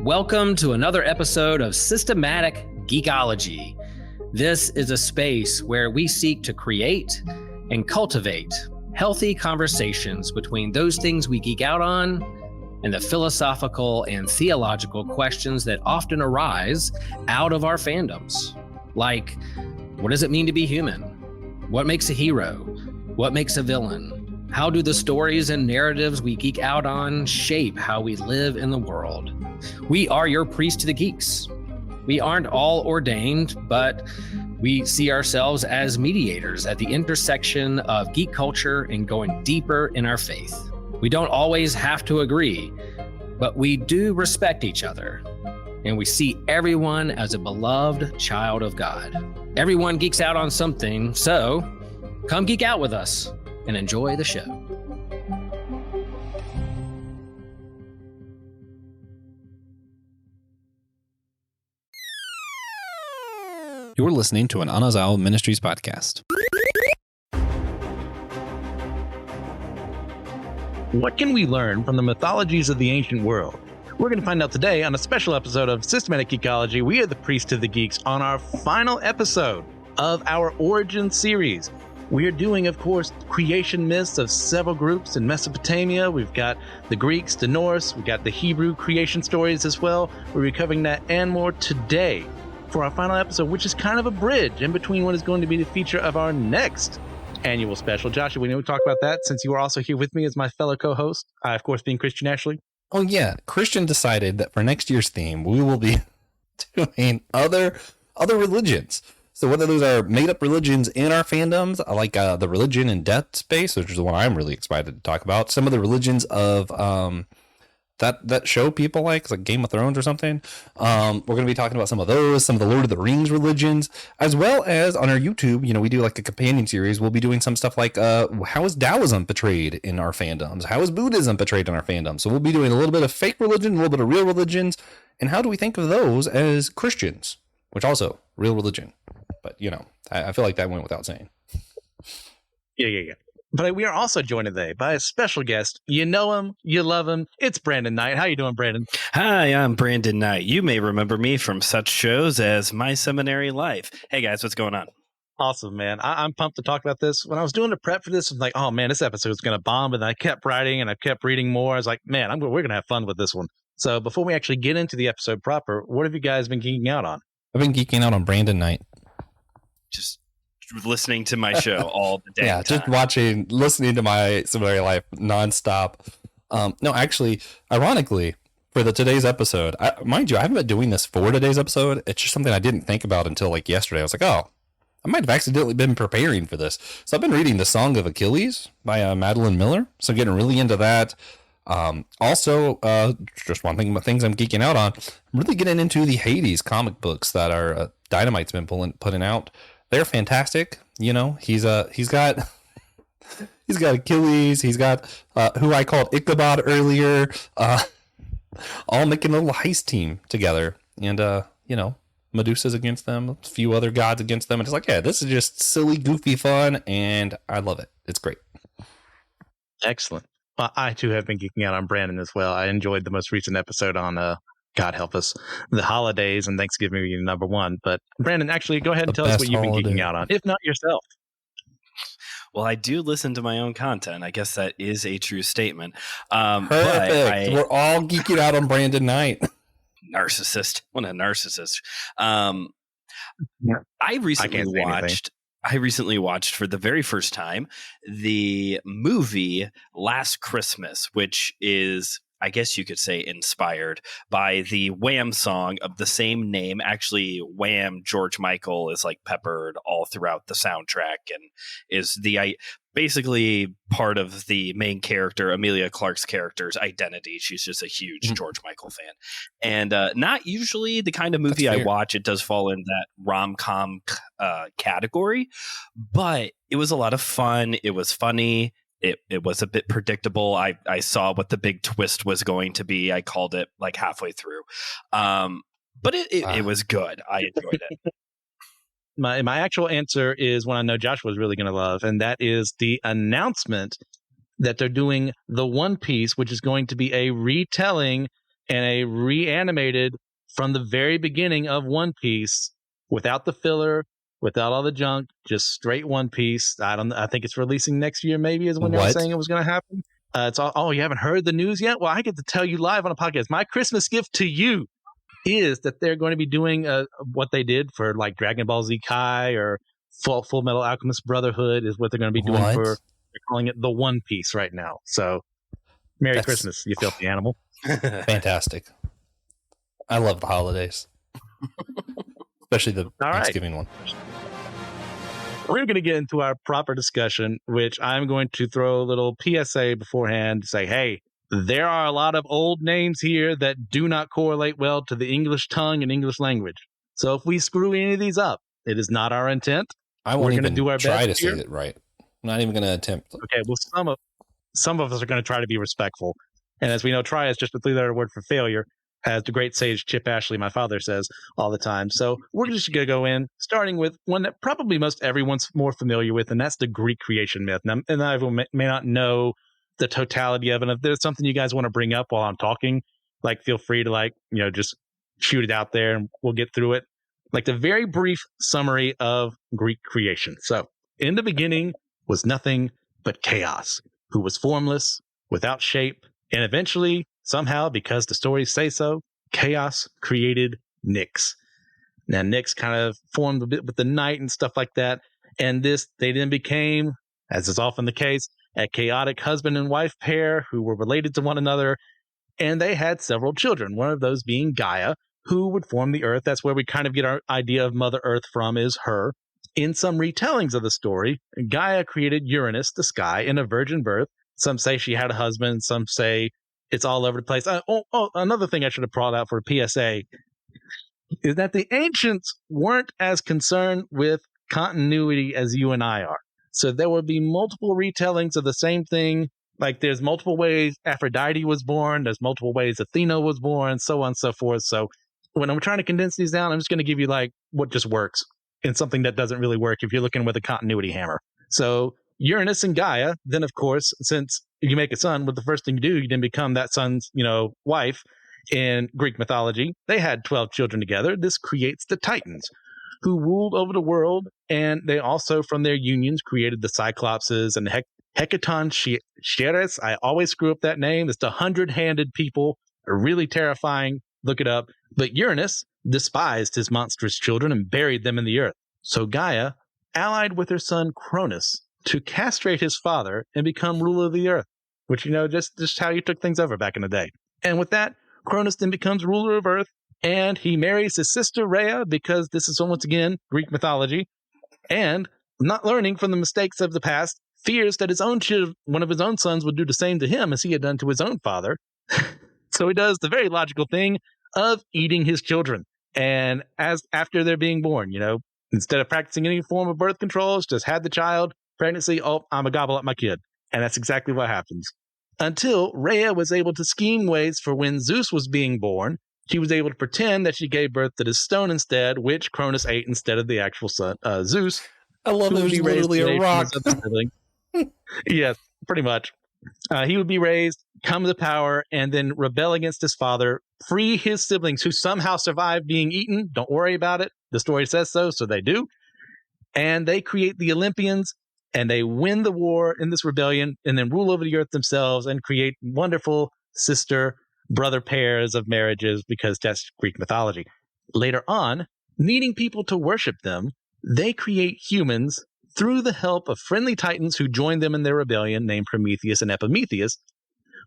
Welcome to another episode of Systematic Geekology. This is a space where we seek to create and cultivate healthy conversations between those things we geek out on and the philosophical and theological questions that often arise out of our fandoms. Like, what does it mean to be human? What makes a hero? What makes a villain? How do the stories and narratives we geek out on shape how we live in the world? We are your priest to the geeks. We aren't all ordained, but we see ourselves as mediators at the intersection of geek culture and going deeper in our faith. We don't always have to agree, but we do respect each other, and we see everyone as a beloved child of God. Everyone geeks out on something, so come geek out with us and enjoy the show. You're listening to an Anazao Ministries podcast. What can we learn from the mythologies of the ancient world? We're going to find out today on a special episode of Systematic Geekology. We are the Priest of the Geeks on our final episode of our Origin series. We are doing, of course, creation myths of several groups in Mesopotamia. We've got the Greeks, the Norse, we've got the Hebrew creation stories as well. We're covering that and more today for our final episode, which is kind of a bridge in between what is going to be the feature of our next annual special. Joshua, we know we talk about that since you are also here with me as my fellow co-host. I, of course, being Christian Ashley. Oh, yeah. Christian decided that for next year's theme, we will be doing other religions. So whether those are made-up religions in our fandoms, like the religion in Death Space, which is the one I'm really excited to talk about, some of the religions of that show people like, it's like Game of Thrones or something. We're going to be talking about some of those, some of the Lord of the Rings religions, as well as on our YouTube, we do like a companion series. We'll be doing some stuff like how is Taoism portrayed in our fandoms? How is Buddhism portrayed in our fandoms? So we'll be doing a little bit of fake religion, a little bit of real religions, and how do we think of those as Christians, which also real religion. But, I feel like that went without saying. Yeah. But we are also joined today by a special guest. You know him, you love him. It's Brandon Knight. How you doing, Brandon? Hi, I'm Brandon Knight. You may remember me from such shows as My Seminary Life. Hey, guys, what's going on? Awesome, man. I'm pumped to talk about this. When I was doing the prep for this, I was like, oh, man, this episode is going to bomb. And I kept writing and I kept reading more. I was like, man, we're going to have fun with this one. So before we actually get into the episode proper, what have you guys been geeking out on? I've been geeking out on Brandon Knight. Just listening to my show all the day. Yeah, just listening to My Seminary Life nonstop. No, actually, ironically, for today's episode, mind you, I haven't been doing this for today's episode. It's just something I didn't think about until like yesterday. I was like, oh, I might have accidentally been preparing for this. So I've been reading The Song of Achilles by Madeline Miller. So getting really into that. Also, just one thing about things I'm geeking out on, I'm really getting into the Hades comic books that our Dynamite's been putting out. They're fantastic. He's got Achilles. He's got who I called Ichabod earlier. All making a little heist team together, and Medusa's against them, a few other gods against them, and it's like, yeah, this is just silly, goofy fun, and I love it. It's great. Excellent. Well, I too have been geeking out on Brandon as well. I enjoyed the most recent episode on God help us, the holidays and Thanksgiving being number one. But Brandon, actually, go ahead and tell us what you've been geeking out on, if not yourself. Well, I do listen to my own content. I guess that is a true statement. Perfect. We're all geeking out on Brandon Knight. Narcissist. What a narcissist. I recently watched for the very first time the movie Last Christmas, which is, I guess you could say, inspired by the Wham song of the same name. Actually, Wham, George Michael, is like peppered all throughout the soundtrack and is basically part of the main character, Emilia Clarke's character's identity. She's just a huge George Michael fan. And not usually the kind of movie I watch. It does fall in that rom-com category, but it was a lot of fun. It was funny. It was a bit predictable. I saw what the big twist was going to be. I called it like halfway through. But it was good. I enjoyed it. My actual answer is one I know Joshua is really going to love, and that is the announcement that they're doing the One Piece, which is going to be a retelling and a reanimated from the very beginning of One Piece, without the filler, without all the junk, just straight One Piece. I think it's releasing next year, maybe, is when they were saying it was going to happen. It's all, oh, you haven't heard the news yet? Well, I get to tell you live on a podcast. My Christmas gift to you is that they're going to be doing what they did for like Dragon Ball Z Kai or Full Metal Alchemist Brotherhood is what they're going to be doing for, they're calling it the One Piece right now. So Merry Christmas, you filthy animal. Fantastic. I love the holidays, especially the Thanksgiving one. We're going to get into our proper discussion, which I'm going to throw a little PSA beforehand to say, hey, there are a lot of old names here that do not correlate well to the English tongue and English language. So if we screw any of these up, it is not our intent. I won't even do our try best to say it right. I'm not even going to attempt. Okay, well, some of us are going to try to be respectful. And as we know, try is just a three-letter word for failure, as the great sage Chip Ashley, my father, says all the time. So we're just going to go in, starting with one that probably most everyone's more familiar with, and that's the Greek creation myth. Now, and everyone may not know the totality of it. If there's something you guys want to bring up while I'm talking, like feel free to just shoot it out there and we'll get through it. Like the very brief summary of Greek creation. So in the beginning was nothing but chaos, who was formless, without shape, and eventually, somehow, because the stories say so, chaos created Nyx. Now, Nyx kind of formed a bit with the night and stuff like that. And they then became, as is often the case, a chaotic husband and wife pair who were related to one another. And they had several children, one of those being Gaia, who would form the earth. That's where we kind of get our idea of Mother Earth from, is her. In some retellings of the story, Gaia created Uranus, the sky, in a virgin birth. Some say she had a husband. Some say it's all over the place. Another thing I should have brought out for a PSA is that the ancients weren't as concerned with continuity as you and I are. So there would be multiple retellings of the same thing. Like there's multiple ways Aphrodite was born. There's multiple ways Athena was born, so on and so forth. So when I'm trying to condense these down, I'm just going to give you like what just works and something that doesn't really work if you're looking with a continuity hammer. So Uranus and Gaia, then of course, since you make a son, what the first thing you do, you then become that son's, wife. In Greek mythology, they had 12 children together. This creates the Titans, who ruled over the world, and they also, from their unions, created the Cyclopses and the Hecaton I always screw up that name. It's the 100-handed people. Are really terrifying. Look it up. But Uranus despised his monstrous children and buried them in the earth. So Gaia allied with her son Cronus to castrate his father and become ruler of the earth, which, just how you took things over back in the day. And with that, Cronus then becomes ruler of earth, and he marries his sister Rhea, because this is once again Greek mythology, and not learning from the mistakes of the past, fears that one of his own sons would do the same to him as he had done to his own father. So he does the very logical thing of eating his children. And after they're being born, instead of practicing any form of birth controls, just had the child, pregnancy, I'm going to gobble up my kid. And that's exactly what happens. Until Rhea was able to scheme ways for when Zeus was being born. She was able to pretend that she gave birth to this stone instead, which Cronus ate instead of the actual son, Zeus. I love it. It was literally a rock. Yes, pretty much. He would be raised, come to power, and then rebel against his father, free his siblings who somehow survived being eaten. Don't worry about it. The story says so they do. And they create the Olympians, and they win the war in this rebellion, and then rule over the earth themselves and create wonderful sister-brother pairs of marriages, because that's Greek mythology. Later on, needing people to worship them, they create humans through the help of friendly titans who join them in their rebellion, named Prometheus and Epimetheus,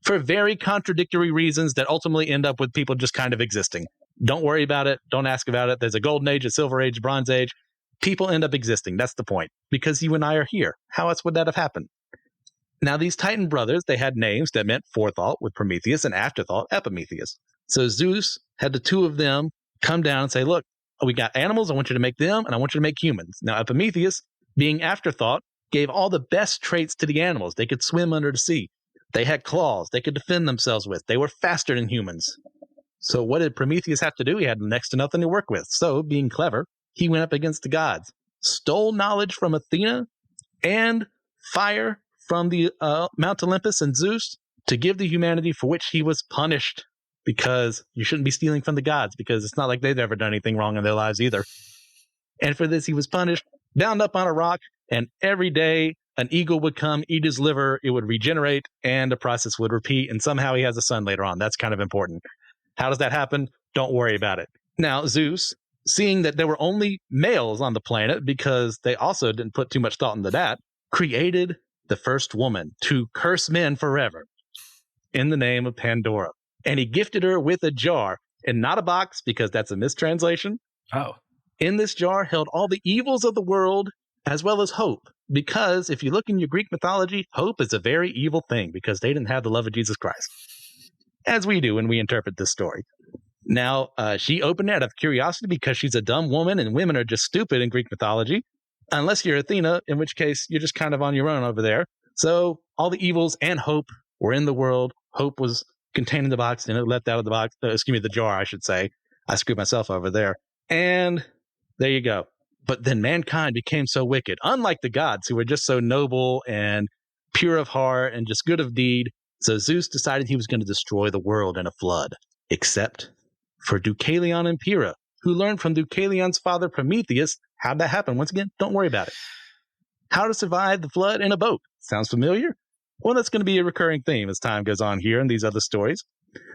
for very contradictory reasons that ultimately end up with people just kind of existing. Don't worry about it. Don't ask about it. There's a golden age, a silver age, bronze age. People end up existing. That's the point. Because you and I are here. How else would that have happened? Now, these Titan brothers, they had names that meant forethought with Prometheus and afterthought, Epimetheus. So Zeus had the two of them come down and say, look, we got animals. I want you to make them, and I want you to make humans. Now, Epimetheus, being afterthought, gave all the best traits to the animals. They could swim under the sea. They had claws they could defend themselves with. They were faster than humans. So what did Prometheus have to do? He had next to nothing to work with. So, being clever, he went up against the gods, stole knowledge from Athena and fire from the Mount Olympus and Zeus to give to humanity, for which he was punished, because you shouldn't be stealing from the gods, because it's not like they've ever done anything wrong in their lives either. And for this, he was punished, bound up on a rock, and every day an eagle would come, eat his liver, it would regenerate, and the process would repeat, and somehow he has a son later on. That's kind of important. How does that happen? Don't worry about it. Now, Zeus, seeing that there were only males on the planet, because they also didn't put too much thought into that, created the first woman to curse men forever in the name of Pandora. And he gifted her with a jar, and not a box, because that's a mistranslation. Oh. In this jar held all the evils of the world, as well as hope. Because if you look in your Greek mythology, hope is a very evil thing, because they didn't have the love of Jesus Christ, as we do when we interpret this story. Now, she opened it out of curiosity, because she's a dumb woman, and women are just stupid in Greek mythology, unless you're Athena, in which case you're just kind of on your own over there. So all the evils and hope were in the world. Hope was contained in the box, and it left out of the box. The jar, I should say. I screwed myself over there. And there you go. But then mankind became so wicked, unlike the gods, who were just so noble and pure of heart and just good of deed. So Zeus decided he was going to destroy the world in a flood, except for Deucalion and Pyrrha, who learned from Deucalion's father Prometheus. How'd that happen? Once again, don't worry about it. How to survive the flood in a boat. Sounds familiar? Well, that's going to be a recurring theme as time goes on here in these other stories.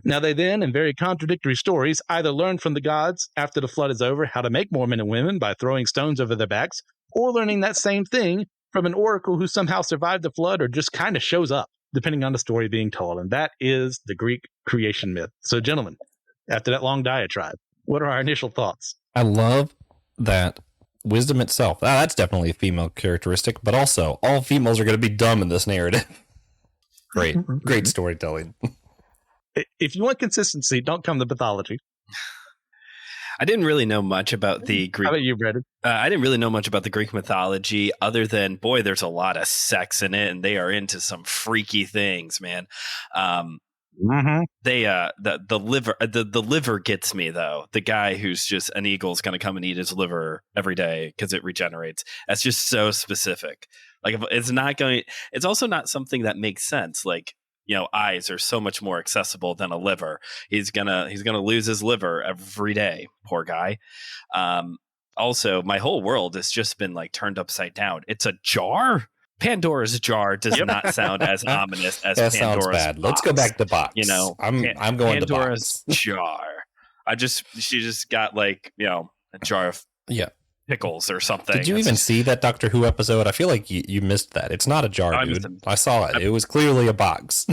Now, they then, in very contradictory stories, either learn from the gods after the flood is over how to make more men and women by throwing stones over their backs, or learning that same thing from an oracle who somehow survived the flood or just kind of shows up, depending on the story being told. And that is the Greek creation myth. So, gentlemen, after that long diatribe, what are our initial thoughts? I love that wisdom itself. That's definitely a female characteristic, but also all females are going to be dumb in this narrative. Great storytelling. If you want consistency, don't come to mythology. I didn't really know much about the Greek. How about you, Brandon? I didn't really know much about the Greek mythology, other than, boy, there's a lot of sex in it, and they are into some freaky things, man. They the liver gets me, though. The guy who's just an eagle's going to come and eat his liver every day because it regenerates. That's just so specific. Like, it's also not something that makes sense. Like, eyes are so much more accessible than a liver. He's gonna lose his liver every day. Poor guy. Also, my whole world has just been like turned upside down. It's a jar. Pandora's jar does not sound as ominous as that Pandora's sounds bad. box. Let's go back to box. I'm going Pandora's to box. jar. She just got like a jar of pickles or something. Did you even see that Doctor Who episode? I feel like you missed that. It's not a jar, dude. I saw it. It was clearly a box.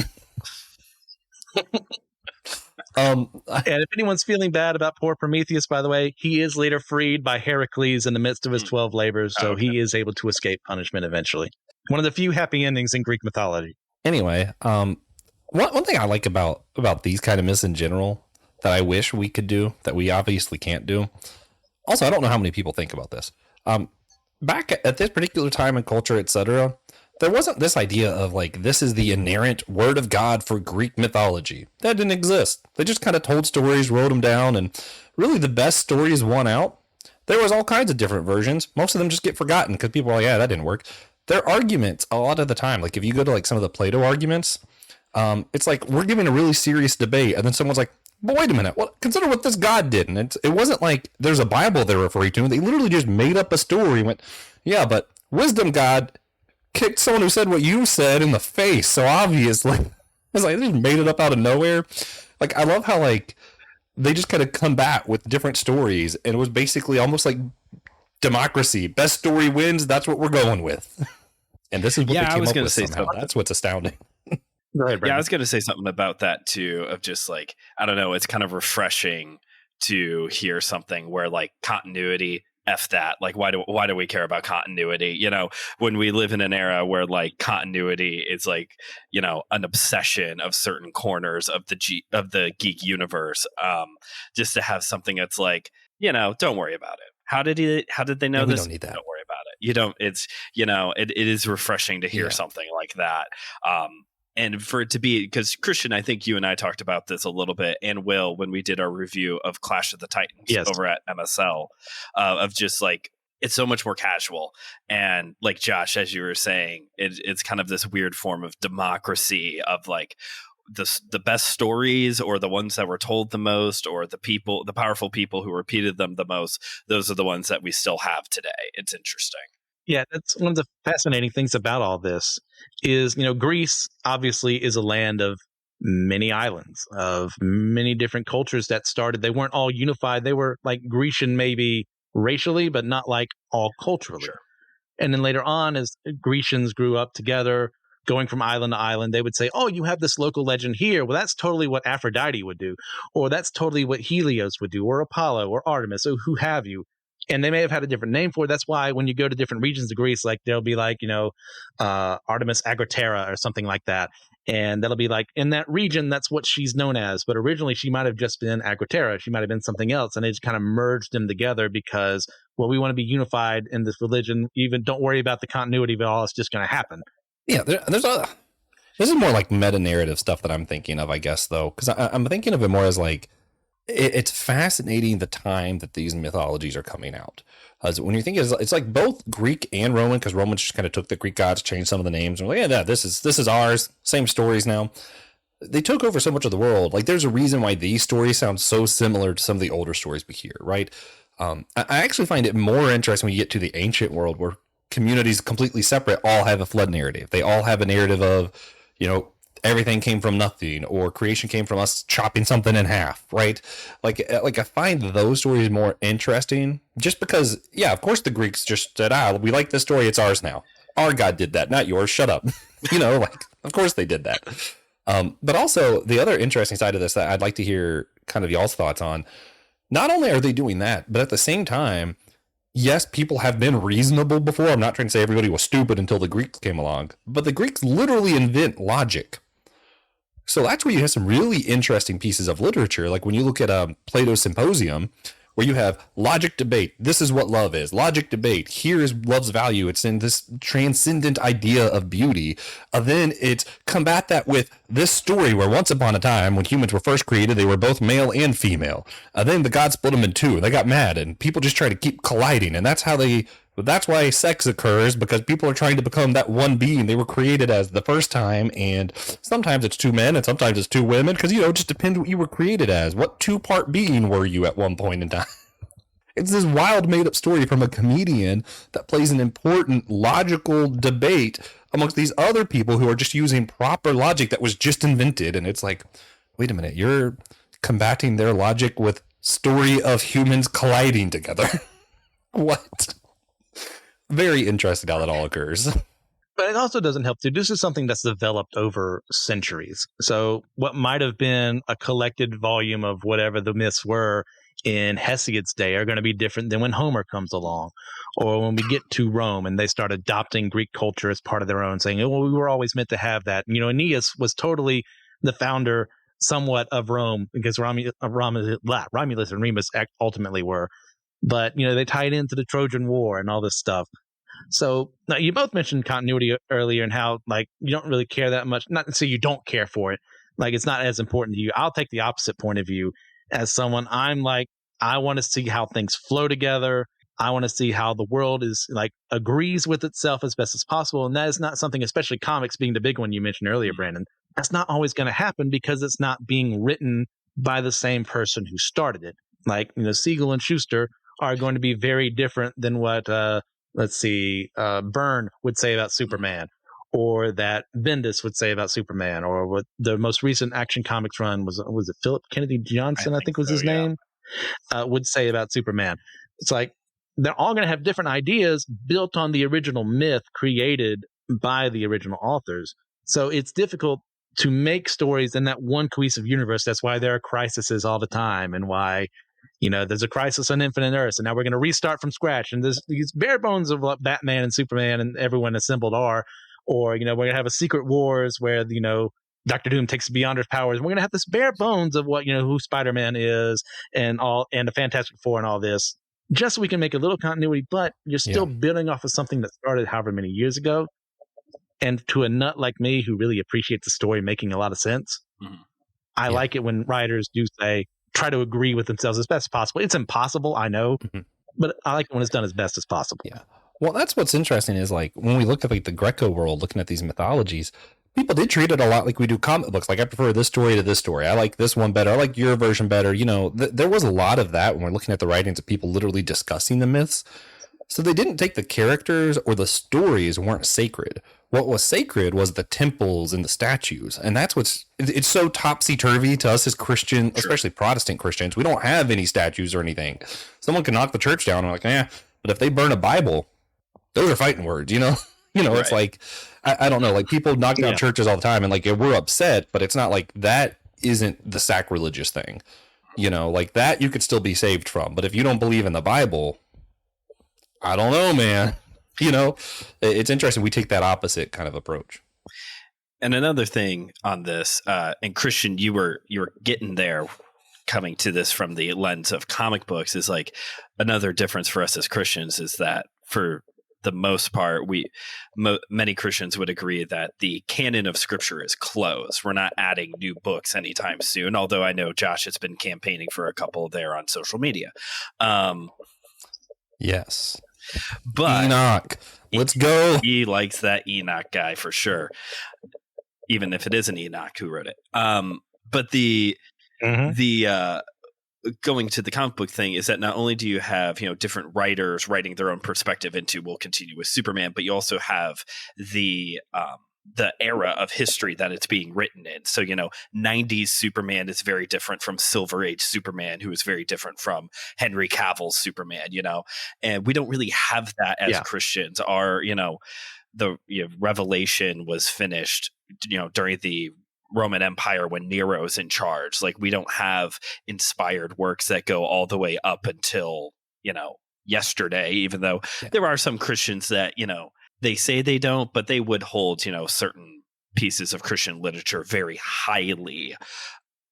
And if anyone's feeling bad about poor Prometheus, by the way, he is later freed by Heracles in the midst of his 12 labors, so he is able to escape punishment eventually. One of the few happy endings in Greek mythology. Anyway, one thing I like about these kind of myths in general that I wish we could do, that we obviously can't do. Also, I don't know how many people think about this. Back at this particular time in culture, etc., there wasn't this idea of like, this is the inerrant word of God for Greek mythology. That didn't exist. They just kind of told stories, wrote them down, and really the best stories won out. There was all kinds of different versions. Most of them just get forgotten because people are like, yeah, that didn't work. Their arguments, a lot of the time, like if you go to like some of the Plato arguments, it's like we're giving a really serious debate, and then someone's like, but wait a minute, well, consider what this God did. And it wasn't like there's a Bible they're referring to. They literally just made up a story and went, yeah, but wisdom God kicked someone who said what you said in the face. So obviously, it's like they just made it up out of nowhere. Like, I love how like they just kind of come back with different stories. And it was basically almost like democracy. Best story wins. That's what we're going with. And this is what they came up with somehow. That's what's astounding. Go ahead, Brandon. Yeah, I was going to say something about that too, of just like, I don't know, it's kind of refreshing to hear something where like continuity, F that. Like, why do we care about continuity? When we live in an era where like continuity is like, an obsession of certain corners of the geek universe. Just to have something that's like, don't worry about it. How did they know this? We don't need that. Don't worry about it. You don't. It's it is refreshing to hear something like that. And for it to be, because Christian, I think you and I talked about this a little bit, and Will, when we did our review of Clash of the Titans over at MSL, of just like, it's so much more casual. And like Josh, as you were saying, it's kind of this weird form of democracy of like the best stories, or the ones that were told the most, or the powerful people who repeated them the most. Those are the ones that we still have today. It's interesting. Yeah, that's one of the fascinating things about all this is, Greece obviously is a land of many islands, of many different cultures that started. They weren't all unified. They were like Grecian maybe racially, but not like all culturally. Sure. And then later on, as Grecians grew up together, going from island to island, they would say, oh, you have this local legend here. Well, that's totally what Aphrodite would do, or that's totally what Helios would do, or Apollo, or Artemis, or who have you. And they may have had a different name for it. That's why when you go to different regions of Greece, like there'll be like, Artemis Agraterra or something like that. And that'll be like, in that region, that's what she's known as. But originally, she might have just been Agraterra. She might have been something else. And they just kind of merged them together because, well, we want to be unified in this religion. Even don't worry about the continuity of it all. It's just going to happen. Yeah, this is more like meta-narrative stuff that I'm thinking of, I guess, though. Because I'm thinking of it more as like, it's fascinating the time that these mythologies are coming out. When you think it's like both Greek and Roman, because Romans just kind of took the Greek gods, changed some of the names, and were like, yeah, this is ours. Same stories now. They took over so much of the world. Like, there's a reason why these stories sound so similar to some of the older stories we hear, right? I actually find it more interesting when you get to the ancient world, where communities completely separate all have a flood narrative. They all have a narrative of, everything came from nothing, or creation came from us chopping something in half, right? Like I find those stories more interesting, just because, yeah, of course the Greeks just said, we like this story, it's ours now. Our God did that, not yours, shut up. Of course they did that. But also the other interesting side of this that I'd like to hear kind of y'all's thoughts on, not only are they doing that, but at the same time, yes, people have been reasonable before. I'm not trying to say everybody was stupid until the Greeks came along, but the Greeks literally invent logic. So that's where you have some really interesting pieces of literature. Like when you look at Plato's Symposium, where you have logic debate. This is what love is. Logic debate. Here is love's value. It's in this transcendent idea of beauty. Then it's combat that with this story where once upon a time, when humans were first created, they were both male and female. Then the gods split them in two. They got mad, and people just try to keep colliding. And that's why sex occurs, because people are trying to become that one being they were created as the first time. And sometimes it's two men and sometimes it's two women, because, it just depends what you were created as. What two-part being were you at one point in time? It's this wild made-up story from a comedian that plays an important logical debate amongst these other people who are just using proper logic that was just invented. And it's like, wait a minute, you're combating their logic with story of humans colliding together. What? Very interesting how that all occurs. But it also doesn't help too. This is something that's developed over centuries. So what might have been a collected volume of whatever the myths were in Hesiod's day are going to be different than when Homer comes along, or when we get to Rome and they start adopting Greek culture as part of their own, saying, well, we were always meant to have that. Aeneas was totally the founder somewhat of Rome, because Romulus and Remus ultimately were. But, they tied into the Trojan War and all this stuff. So now you both mentioned continuity earlier and how, like, you don't really care that much. Not to say you don't care for it. Like, it's not as important to you. I'll take the opposite point of view. As someone, I'm like, I want to see how things flow together. I want to see how the world is agrees with itself as best as possible. And that is not something, especially comics being the big one you mentioned earlier, Brandon. That's not always going to happen because it's not being written by the same person who started it. Like, Siegel and Schuster are going to be very different than what, Byrne would say about Superman, or that Bendis would say about Superman, or what the most recent Action Comics run was it Philip Kennedy Johnson, I think was his name, would say about Superman. It's like they're all going to have different ideas built on the original myth created by the original authors. So it's difficult to make stories in that one cohesive universe. That's why there are crises all the time, and why there's a crisis on Infinite Earths, and now we're going to restart from scratch. And there's these bare bones of what Batman and Superman and everyone assembled are. Or, we're going to have a Secret Wars where, Dr. Doom takes Beyonder's powers. And we're going to have this bare bones of what, who Spider-Man is and the Fantastic Four and all this, just so we can make a little continuity, but you're still building off of something that started however many years ago. And to a nut like me who really appreciates the story making a lot of sense, I like it when writers do say, try to agree with themselves as best as possible. It's impossible, I know, but I like it when it's done as best as possible. Yeah. Well, that's what's interesting is like when we look at like the Greco world, looking at these mythologies, people did treat it a lot like we do comic books. Like I prefer this story to this story. I like this one better. I like your version better. You know, there was a lot of that when we're looking at the writings of people literally discussing the myths. So they didn't take the characters or the stories weren't sacred. What was sacred was the temples and the statues. And that's it's so topsy-turvy to us as Christian, especially Protestant Christians. We don't have any statues or anything. Someone can knock the church down and we're like, yeah, but if they burn a Bible, those are fighting words, you know? It's like, I don't know, like people knock down churches all the time and like we're upset, but it's not like that isn't the sacrilegious thing. Like that you could still be saved from. But if you don't believe in the Bible, I don't know, man. It's interesting. We take that opposite kind of approach. And another thing on this, and Christian, you were getting there, coming to this from the lens of comic books, is like another difference for us as Christians is that for the most part, many Christians would agree that the canon of Scripture is closed. We're not adding new books anytime soon. Although I know Josh has been campaigning for a couple there on social media. Yes. But Enoch, let's go. He likes that Enoch guy for sure, even if it isn't Enoch who wrote it. But the going to the comic book thing is that not only do you have different writers writing their own perspective into, we'll continue with Superman, but you also have the era of history that it's being written in. So, 90s Superman is very different from Silver Age Superman, who is very different from Henry Cavill's Superman, and we don't really have that as Christians. Our, the Revelation was finished, during the Roman Empire when Nero's in charge. Like we don't have inspired works that go all the way up until, yesterday, even though there are some Christians that, they say they don't, but they would hold, certain pieces of Christian literature very highly.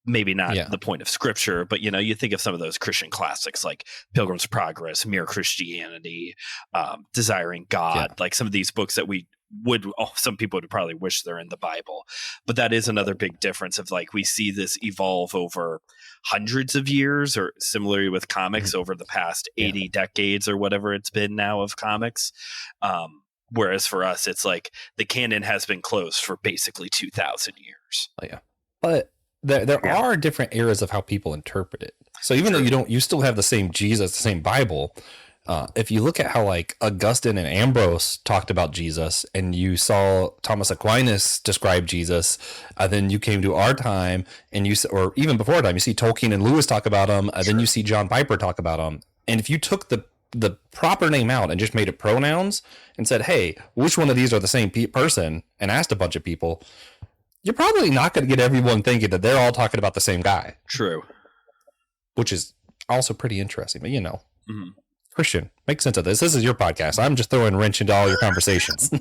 Maybe not the point of Scripture, but, you think of some of those Christian classics like Pilgrim's Progress, Mere Christianity, Desiring God, like some of these books that some people would probably wish they're in the Bible. But that is another big difference of like we see this evolve over hundreds of years, or similarly with comics over the past 80 decades or whatever it's been now of comics. Whereas for us, it's like the canon has been closed for basically 2,000 years. Oh, yeah. But there are different eras of how people interpret it. So even though you still have the same Jesus, the same Bible, if you look at how like Augustine and Ambrose talked about Jesus, and you saw Thomas Aquinas describe Jesus, then you came to our time and or even before our time, you see Tolkien and Lewis talk about him, then you see John Piper talk about him. And if you took the proper name out and just made it pronouns and said, hey, which one of these are the same person, and asked a bunch of people, you're probably not going to get everyone thinking that they're all talking about the same guy. True. Which is also pretty interesting, but Christian, make sense of this. This is your podcast. I'm just throwing a wrench into all your conversations.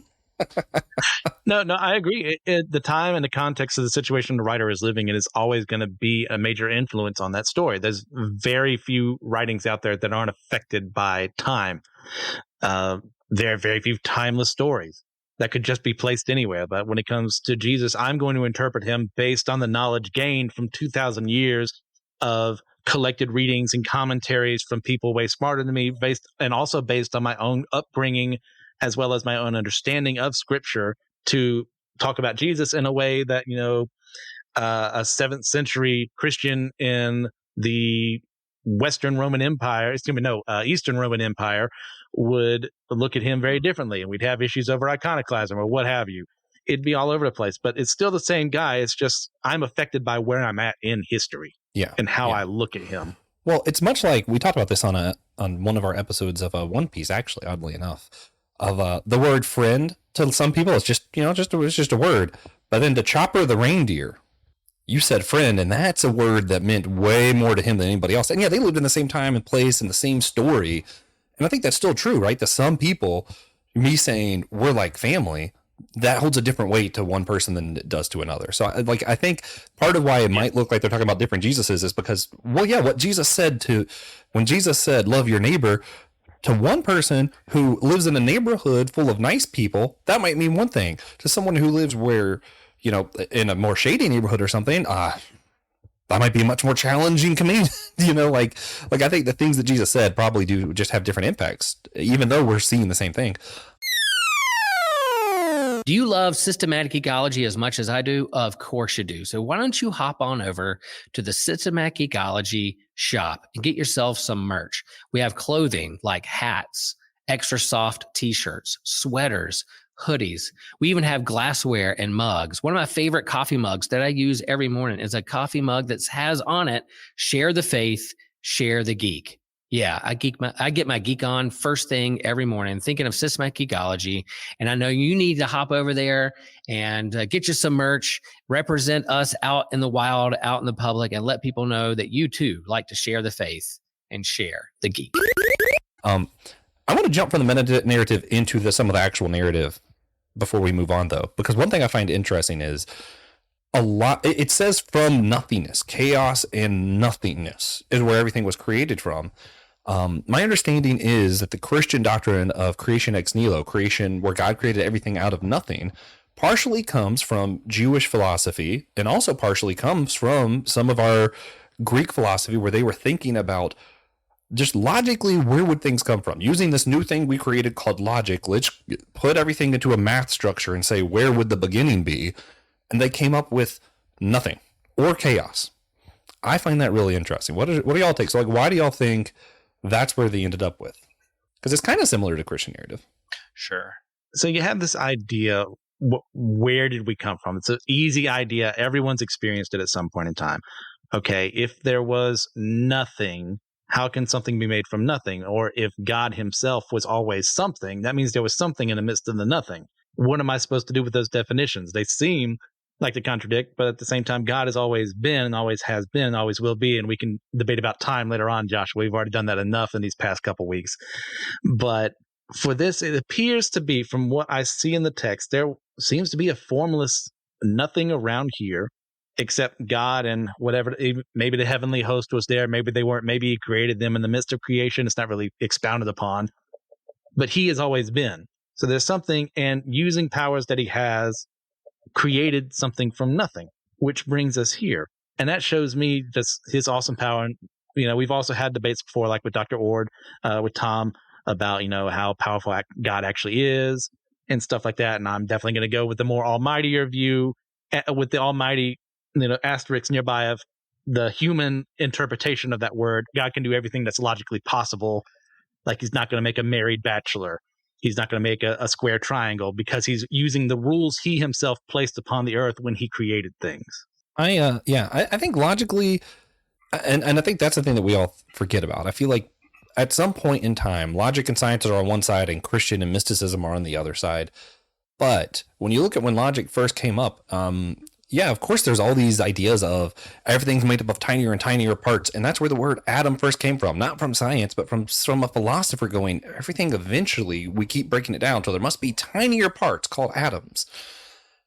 No, I agree. The time and the context of the situation the writer is living in is always going to be a major influence on that story. There's very few writings out there that aren't affected by time. There are very few timeless stories that could just be placed anywhere. But when it comes to Jesus, I'm going to interpret him based on the knowledge gained from 2,000 years of collected readings and commentaries from people way smarter than me, and also based on my own upbringing as well as my own understanding of Scripture, to talk about Jesus in a way that, a 7th century Christian in the Eastern Roman Empire would look at him very differently, and we'd have issues over iconoclasm or what have you. It'd be all over the place, but it's still the same guy. It's just I'm affected by where I'm at in history and how I look at him. Well, it's much like we talked about this on one of our episodes of One Piece, actually, oddly enough, of the word friend. To some people, it's just it's just a word, but then to Chopper the reindeer, you said friend, and that's a word that meant way more to him than anybody else. And they lived in the same time and place and the same story, and I think that's still true, right? To some people, me saying we're like family, that holds a different weight to one person than it does to another. So I think part of why it might look like they're talking about different Jesuses is because, what Jesus said when Jesus said, love your neighbor, to one person who lives in a neighborhood full of nice people, that might mean one thing. To someone who lives where, in a more shady neighborhood or something, that might be a much more challenging command. Like I think the things that Jesus said probably do just have different impacts, even though we're seeing the same thing. Do you love systematic ecology as much as I do? Of course you do. So why don't you hop on over to the Systematic Ecology shop and get yourself some merch. We have clothing like hats, extra soft t-shirts, sweaters, hoodies. We even have glassware and mugs. One of my favorite coffee mugs that I use every morning is a coffee mug that has on it, share the faith, share the geek. Yeah, I get my geek on first thing every morning, thinking of systematic ecology. And I know you need to hop over there and get you some merch, represent us out in the wild, out in the public, and let people know that you too like to share the faith and share the geek. I want to jump from the meta narrative into some of the actual narrative before we move on, though, because one thing I find interesting is it says from nothingness, chaos and nothingness is where everything was created from. My understanding is that the Christian doctrine of creation ex nihilo, creation where God created everything out of nothing, partially comes from Jewish philosophy and also partially comes from some of our Greek philosophy, where they were thinking about just logically, where would things come from? Using this new thing we created called logic, let's put everything into a math structure and say, where would the beginning be? And they came up with nothing or chaos. I find that really interesting. What do y'all take? So, why do y'all think that's where they ended up with? Because it's kind of similar to Christian narrative. Sure. So you have this idea, where did we come from? It's an easy idea. Everyone's experienced it at some point in time. Okay, if there was nothing, how can something be made from nothing? Or if God himself was always something, that means there was something in the midst of the nothing. What am I supposed to do with those definitions? They seem like to contradict, but at the same time, God has always been, always has been, always will be. And we can debate about time later on, Joshua. We've already done that enough in these past couple weeks. But for this, it appears to be, from what I see in the text, there seems to be a formless nothing around here except God and whatever. Maybe the heavenly host was there. Maybe they weren't. Maybe he created them in the midst of creation. It's not really expounded upon. But he has always been. So there's something, and using powers that he has, created something from nothing, which brings us here. And that shows me just his awesome power. And, we've also had debates before, like with Dr. Ord, with Tom, about, how powerful God actually is and stuff like that. And I'm definitely going to go with the more almightier view, with the almighty, asterisk nearby of the human interpretation of that word. God can do everything that's logically possible. Like, he's not going to make a married bachelor. He's not going to make a square triangle, because he's using the rules he himself placed upon the earth when he created things. I think logically, and I think that's the thing that we all forget about. I feel like at some point in time, logic and science are on one side and Christian and mysticism are on the other side. But when you look at when logic first came up, of course, there's all these ideas of everything's made up of tinier and tinier parts. And that's where the word atom first came from, not from science, but from a philosopher going, everything eventually, we keep breaking it down. So there must be tinier parts called atoms.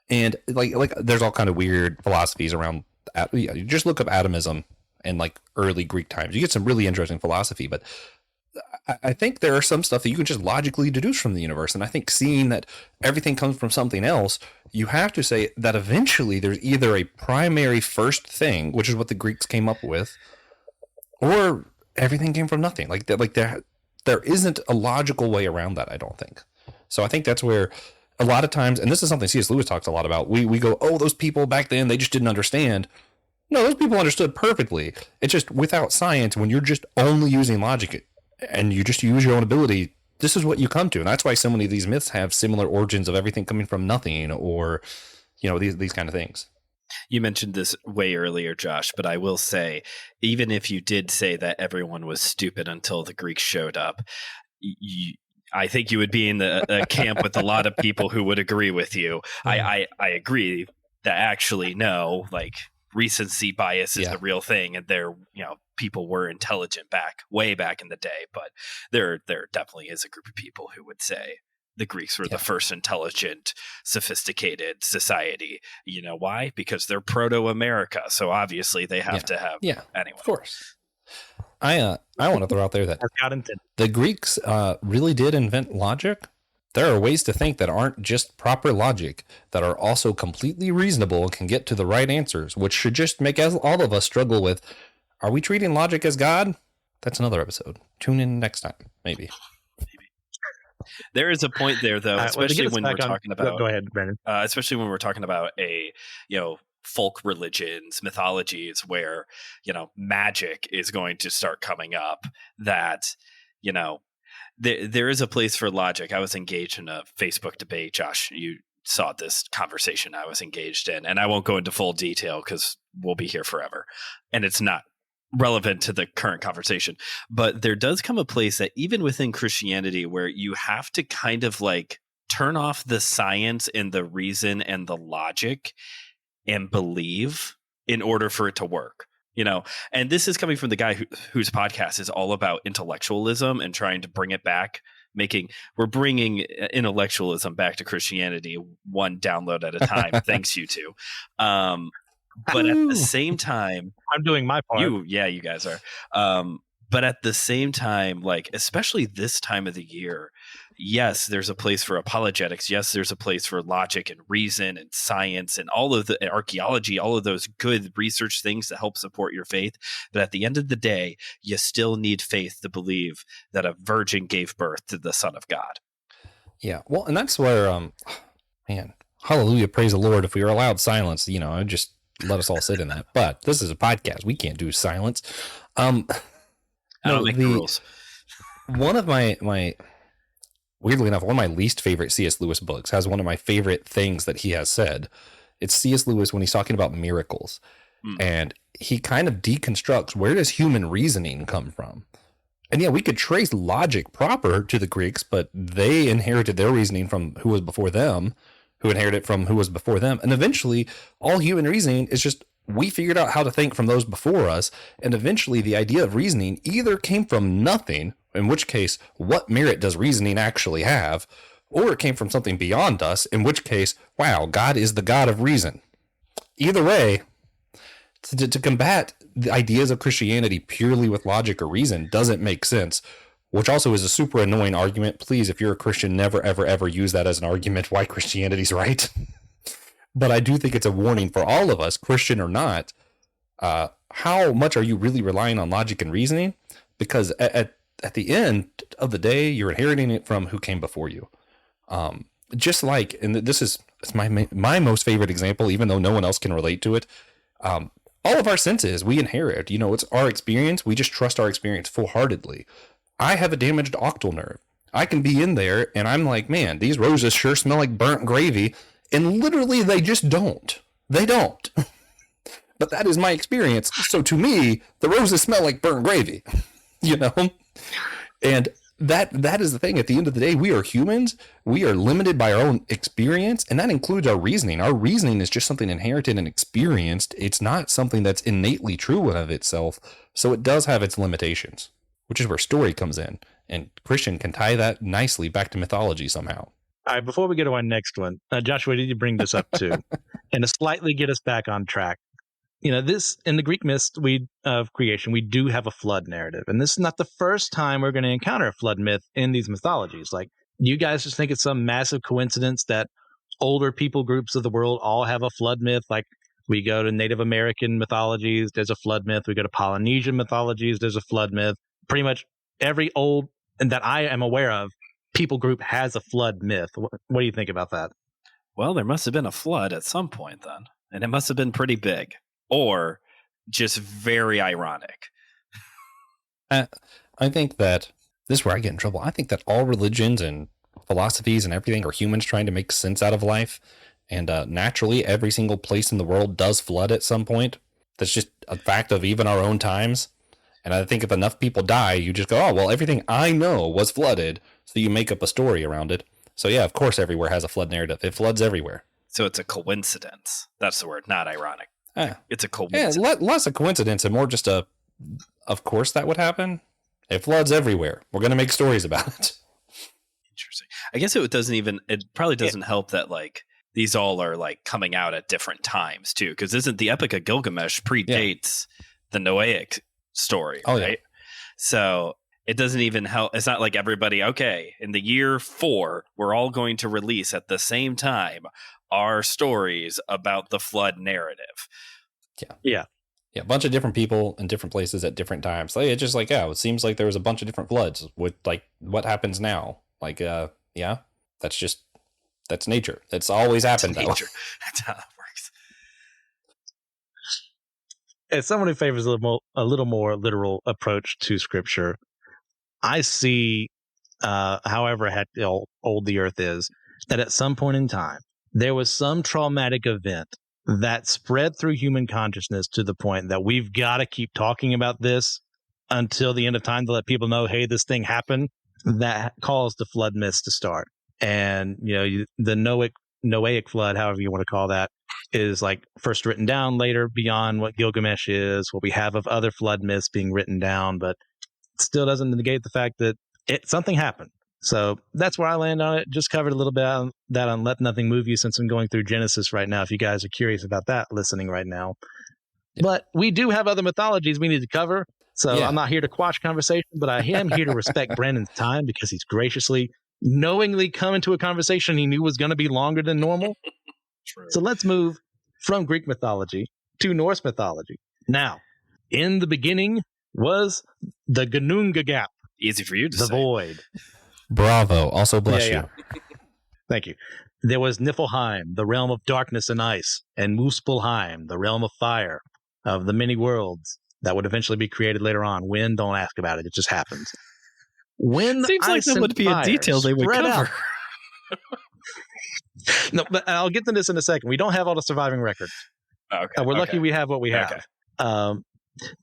And like there's all kind of weird philosophies around. You just look up atomism in like early Greek times. You get some really interesting philosophy, but I think there are some stuff that you can just logically deduce from the universe. And I think seeing that everything comes from something else, you have to say that eventually there's either a primary first thing, which is what the Greeks came up with, or everything came from nothing. Like there isn't a logical way around that, I don't think. So I think that's where a lot of times, and this is something C.S. Lewis talks a lot about, we go, oh, those people back then, they just didn't understand. No, those people understood perfectly. It's just without science, when you're just only using logic and you just use your own ability, this is what you come to. And that's why so many of these myths have similar origins of everything coming from nothing, or, these kind of things. You mentioned this way earlier, Josh, but I will say, even if you did say that everyone was stupid until the Greeks showed up, I think you would be in the camp with a lot of people who would agree with you. I agree that actually, no, like, recency bias is the real thing, and people were intelligent way back in the day, but there definitely is a group of people who would say the Greeks were the first intelligent, sophisticated society. You know why? Because they're proto-America, so obviously they have to have anyway. Of course. I want to throw out there that the Greeks really did invent logic, There are ways to think that aren't just proper logic, that are also completely reasonable and can get to the right answers, which should just make all of us struggle with, are we treating logic as God? That's another episode. Tune in next time, maybe. There is a point there, though, especially when we're talking about. Go ahead, Brandon. Especially when we're talking about folk religions, mythologies, where magic is going to start coming up. That there is a place for logic. I was engaged in a Facebook debate, Josh. You saw this conversation I was engaged in, and I won't go into full detail because we'll be here forever, and it's not relevant to the current conversation. But there does come a place that even within Christianity where you have to kind of like turn off the science and the reason and the logic and believe in order for it to work. And this is coming from the guy whose podcast is all about intellectualism and trying to bring it back. We're bringing intellectualism back to Christianity, one download at a time. Thanks, you two. But at the same time, I'm doing my part. You guys are. But at the same time, like, especially this time of the year, yes, there's a place for apologetics. Yes, there's a place for logic and reason and science and all of the archaeology, all of those good research things that help support your faith. But at the end of the day, you still need faith to believe that a virgin gave birth to the Son of God. Yeah, well, and that's where, hallelujah, praise the Lord. If we were allowed silence, just let us all sit in that. But this is a podcast. We can't do silence. I don't make the rules. One of my weirdly enough, one of my least favorite C.S. Lewis books has one of my favorite things that he has said. It's C.S. Lewis when he's talking about miracles. And he kind of deconstructs, where does human reasoning come from? And yeah, we could trace logic proper to the Greeks, but they inherited their reasoning from who was before them, who inherited from who was before them. And eventually, all human reasoning is just, we figured out how to think from those before us. And eventually, the idea of reasoning either came from nothing, in which case, what merit does reasoning actually have? Or it came from something beyond us, in which case, wow, God is the God of reason. Either way, to combat the ideas of Christianity purely with logic or reason doesn't make sense, which also is a super annoying argument. Please, if you're a Christian, never, ever, ever use that as an argument why Christianity's right. But I do think it's a warning for all of us, Christian or not. How much are you really relying on logic and reasoning? Because at the end of the day, you're inheriting it from who came before you. Just like, and this is my most favorite example, even though no one else can relate to it. All of our senses we inherit. It's our experience. We just trust our experience full-heartedly. I have a damaged octal nerve. I can be in there and I'm like, man, these roses sure smell like burnt gravy. And literally they just don't. They don't. But that is my experience. So to me, the roses smell like burnt gravy. And that is the thing. At the end of the day, we are humans. We are limited by our own experience, and that includes our reasoning. Our reasoning is just something inherited and experienced. It's not something that's innately true of itself. So it does have its limitations, which is where story comes in. And Christian can tie that nicely back to mythology somehow. All right, before we get to our next one, Joshua, did you bring this up too? And to slightly get us back on track. This in the Greek myths of creation, we do have a flood narrative. And this is not the first time we're going to encounter a flood myth in these mythologies. Like, you guys just think it's some massive coincidence that older people groups of the world all have a flood myth. Like, we go to Native American mythologies, there's a flood myth. We go to Polynesian mythologies, there's a flood myth. Pretty much every old, and that I am aware of, people group has a flood myth. What do you think about that? Well, there must have been a flood at some point then, and it must have been pretty big. Or just very ironic. I think that this is where I get in trouble. I think that all religions and philosophies and everything are humans trying to make sense out of life. And naturally, every single place in the world does flood at some point. That's just a fact of even our own times. And I think if enough people die, you just go, oh, well, everything I know was flooded. So you make up a story around it. So yeah, of course, everywhere has a flood narrative. It floods everywhere. So it's a coincidence. That's the word, not ironic. It's a coincidence. Yeah, less a coincidence and more just of course that would happen. It floods everywhere. We're going to make stories about it. Interesting. I guess it probably doesn't help that like these all are like coming out at different times too. Because isn't the Epic of Gilgamesh predates the Noahic story, right? Yeah. So it doesn't even help. It's not like everybody, okay, in the year 4, we're all going to release at the same time our stories about the flood narrative. Yeah, a bunch of different people in different places at different times. Like, it's just like, it seems like there was a bunch of different floods with like what happens now. Like, that's nature. It's always happened. Nature. That's how that works. As someone who favors a little more literal approach to scripture, I see, however old the earth is, that at some point in time, there was some traumatic event that spread through human consciousness to the point that we've got to keep talking about this until the end of time to let people know, hey, this thing happened, that caused the flood myths to start. And, the Noahic flood, however you want to call that, is like first written down later beyond what Gilgamesh is, what we have of other flood myths being written down, but still doesn't negate the fact that something happened. So that's where I land on it. Just covered a little bit on that on Let Nothing Move You, since I'm going through Genesis right now, if you guys are curious about that listening right now. Yeah. But we do have other mythologies we need to cover. So I'm not here to quash conversation, but I am here to respect Brandon's time because he's graciously, knowingly come into a conversation he knew was going to be longer than normal. True. So let's move from Greek mythology to Norse mythology. Now, in the beginning was the Gnunga Gap. Easy for you to say. The void. Bravo. Also bless you. Thank you. There was Niflheim, the realm of darkness and ice, and Muspelheim, the realm of fire, of the many worlds that would eventually be created later on. When? Don't ask about it. It just happens. When seems like that would be a detail they would cover. No, but I'll get to this in a second. We don't have all the surviving records. Okay. We're lucky we have what we have. The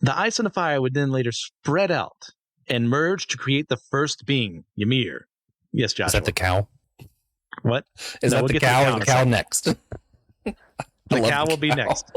ice and the fire would then later spread out and merge to create the first being, Ymir. Yes, Joshua. Is that the cow? What? Is that the cow or the cow next? The cow will be next.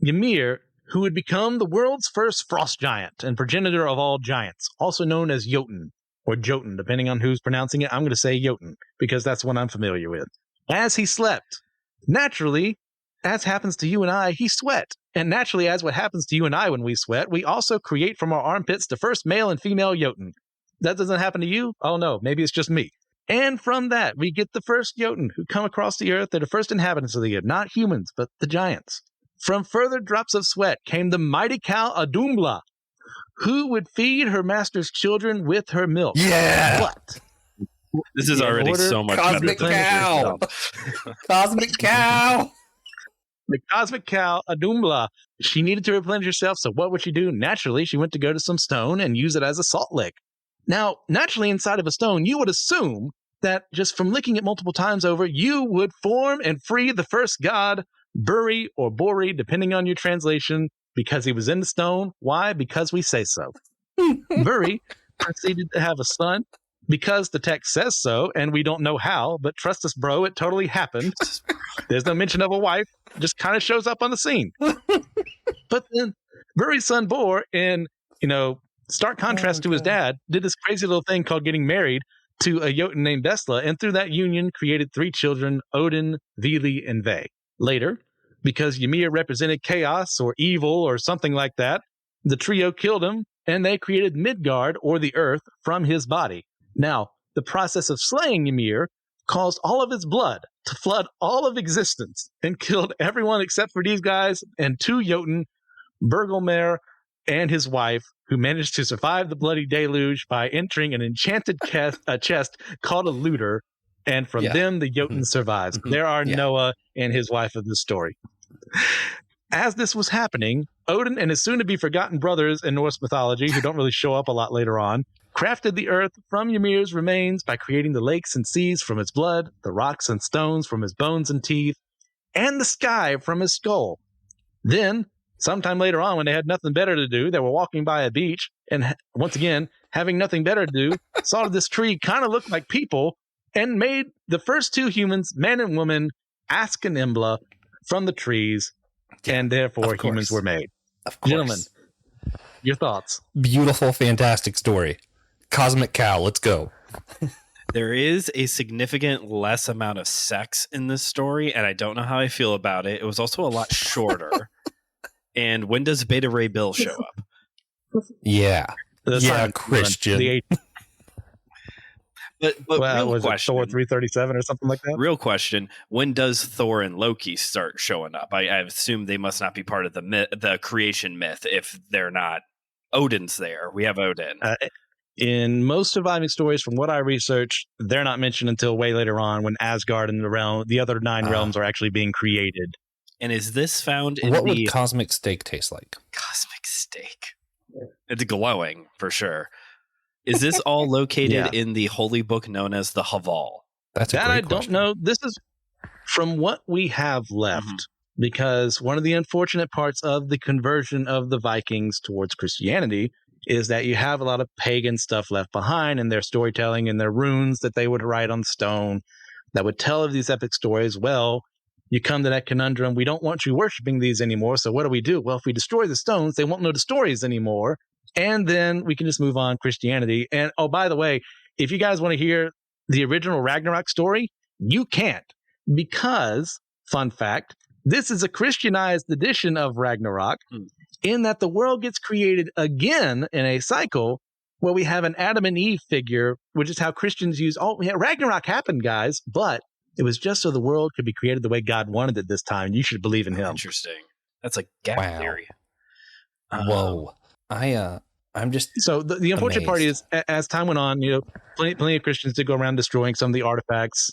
Ymir, who would become the world's first frost giant and progenitor of all giants, also known as Jotun, or Jotun, depending on who's pronouncing it. I'm going to say Jotun, because that's what I'm familiar with. As he slept, naturally, as happens to you and I, he sweat. And naturally, as what happens to you and I when we sweat, we also create from our armpits the first male and female Jotun. That doesn't happen to you? Oh no, maybe it's just me. And from that, we get the first Jotun who come across the earth. They're the first inhabitants of the earth, not humans, but the giants. From further drops of sweat came the mighty cow Adumbla, who would feed her master's children with her milk. Yeah. But this is already so much Cosmic better. Cow. Cosmic Cow. The cosmic cow, Adumbla, she needed to replenish herself, so what would she do? Naturally, she went to go to some stone and use it as a salt lick. Now, naturally, inside of a stone, you would assume that just from licking it multiple times over, you would form and free the first god, Buri or Bori, depending on your translation, because he was in the stone. Why? Because we say so. Buri proceeded to have a son because the text says so, and we don't know how, but trust us, bro, it totally happened. There's no mention of a wife, just kind of shows up on the scene. But then Buri's son Bor, in, stark contrast to his dad, did this crazy little thing called getting married to a Jotun named Bestla, and through that union created 3 children, Odin, Vili, and Ve. Later, because Ymir represented chaos or evil or something like that, the trio killed him, and they created Midgard, or the earth, from his body. Now, the process of slaying Ymir caused all of his blood to flood all of existence and killed everyone except for these guys and 2 Jotun, Bergelmer and his wife, who managed to survive the bloody deluge by entering an enchanted chest called a looter, and from them the Jotun survives. There are Noah and his wife of this story. As this was happening, Odin and his soon-to-be-forgotten brothers in Norse mythology, who don't really show up a lot later on, crafted the earth from Ymir's remains by creating the lakes and seas from his blood, the rocks and stones from his bones and teeth, and the sky from his skull. Then, sometime later on, when they had nothing better to do, they were walking by a beach, and once again, having nothing better to do, saw this tree kind of look like people, and made the first 2 humans, man and woman, Ask and Imbla, from the trees, and therefore humans were made. Of course. Gentlemen, your thoughts? Beautiful, fantastic story. Cosmic Cow, let's go. There is a significant less amount of sex in this story, and I don't know how I feel about it. It was also a lot shorter. And when does Beta Ray Bill show up? Yeah. Christian. But Well, real was question, it Thor 337 or something like that? real question: when does Thor and Loki start showing up? I assume they must not be part of the creation myth if they're not. Odin's there. We have Odin. In most surviving stories, from what I researched, they're not mentioned until way later on when Asgard and the other 9 realms are actually being created. And is this found in What would cosmic steak taste like? Cosmic steak? It's glowing for sure. Is this all located in the holy book known as the Haval? That's a that great I question. don't know. This is from what we have left, because one of the unfortunate parts of the conversion of the Vikings towards Christianity is that you have a lot of pagan stuff left behind in their storytelling and their runes that they would write on stone that would tell of these epic stories. Well, you come to that conundrum. We don't want you worshiping these anymore. So what do? Well, if we destroy the stones, they won't know the stories anymore. And then we can just move on Christianity. And oh, by the way, if you guys want to hear the original Ragnarok story, you can't, because, fun fact, this is a Christianized edition of Ragnarok in that the world gets created again in a cycle where we have an Adam and Eve figure, which is how Christians use, Ragnarok happened, guys, but it was just so the world could be created the way God wanted it this time. You should believe in him. Interesting. That's like gap theory. Whoa. I'm just so the unfortunate part is, as time went on, plenty of Christians did go around destroying some of the artifacts.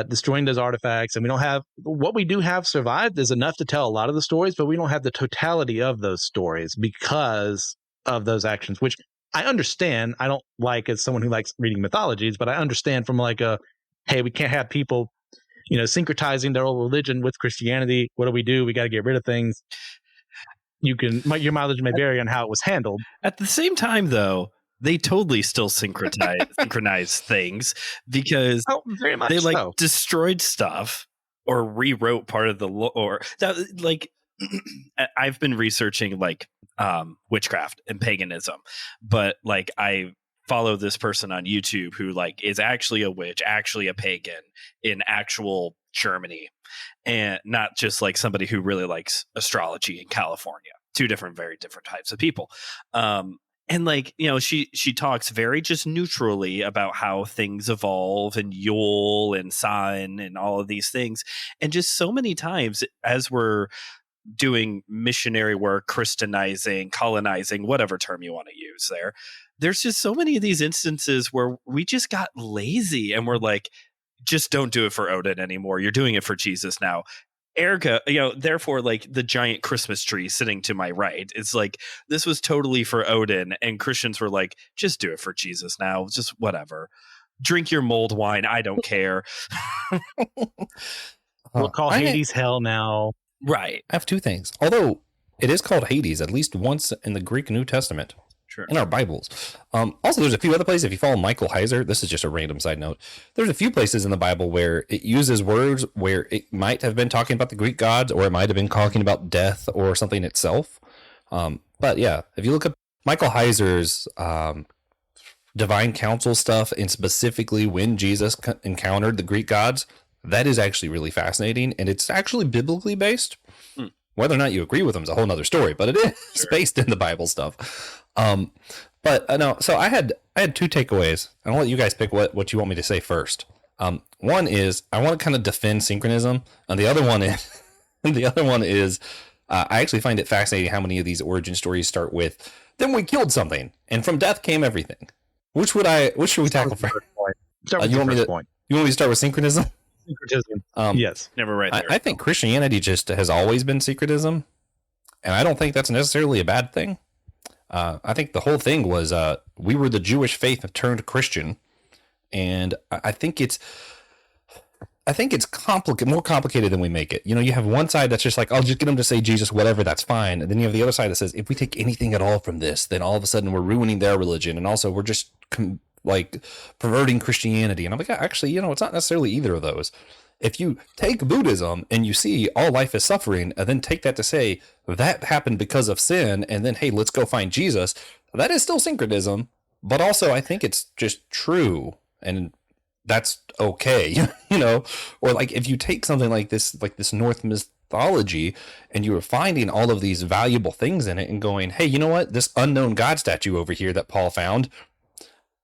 Destroying those artifacts, and we don't have what we do have survived is enough to tell a lot of the stories, but we don't have the totality of those stories because of those actions, which I understand. I don't like as someone who likes reading mythologies, but I understand from like hey, we can't have people, syncretizing their old religion with Christianity. What do? We got to get rid of things. Your mileage may vary on how it was handled. At the same time, though, they totally still synchronize things because very much they so. destroyed stuff or rewrote part of the lore. I've been researching witchcraft and paganism, but I follow this person on YouTube who is actually a witch, actually a pagan in actual Germany, and not just somebody who really likes astrology in California. Two very different types of people. And she talks very just neutrally about how things evolve and Yule and Sun and all of these things. And just so many times as we're doing missionary work, Christianizing, colonizing, whatever term you want to use there's just so many of these instances where we just got lazy and we're just don't do it for Odin anymore. You're doing it for Jesus now. Ergo, therefore, the giant Christmas tree sitting to my right, it's this was totally for Odin, and Christians were just do it for Jesus now, just whatever. Drink your mulled wine, I don't care. We'll call Hades hell now. Right. I have 2 things. Although it is called Hades at least once in the Greek New Testament. Sure. In our Bibles. Also, there's a few other places. If you follow Michael Heiser, this is just a random side note. There's a few places in the Bible where it uses words where it might have been talking about the Greek gods, or it might have been talking about death or something itself. But yeah, if you look up Michael Heiser's divine council stuff, and specifically when Jesus encountered the Greek gods, that is actually really fascinating, and it's actually biblically based. Whether or not you agree with them is a whole nother story, but it is based in the Bible stuff. No, so I had 2 takeaways. I'll let you guys pick what you want me to say first. One is I want to kind of defend synchronism, and the other one is I actually find it fascinating how many of these origin stories start with then we killed something, and from death came everything. Which should we tackle first? You want me to start with synchronism? Syncretism. Yes. Never right there. I think Christianity just has always been syncretism, and I don't think that's necessarily a bad thing. I think the whole thing was we were the Jewish faith turned Christian, and I think it's more complicated than we make it. You have one side that's just I'll just get them to say Jesus, whatever, that's fine. And then you have the other side that says if we take anything at all from this, then all of a sudden we're ruining their religion, and also we're just perverting Christianity. And I'm actually, it's not necessarily either of those. If you take Buddhism and you see all life is suffering, and then take that to say that happened because of sin, and then, hey, let's go find Jesus, that is still syncretism. But also, I think it's just true, and that's okay, Or if you take something like this Norse mythology, and you were finding all of these valuable things in it and going, hey, you know what? This unknown God statue over here that Paul found,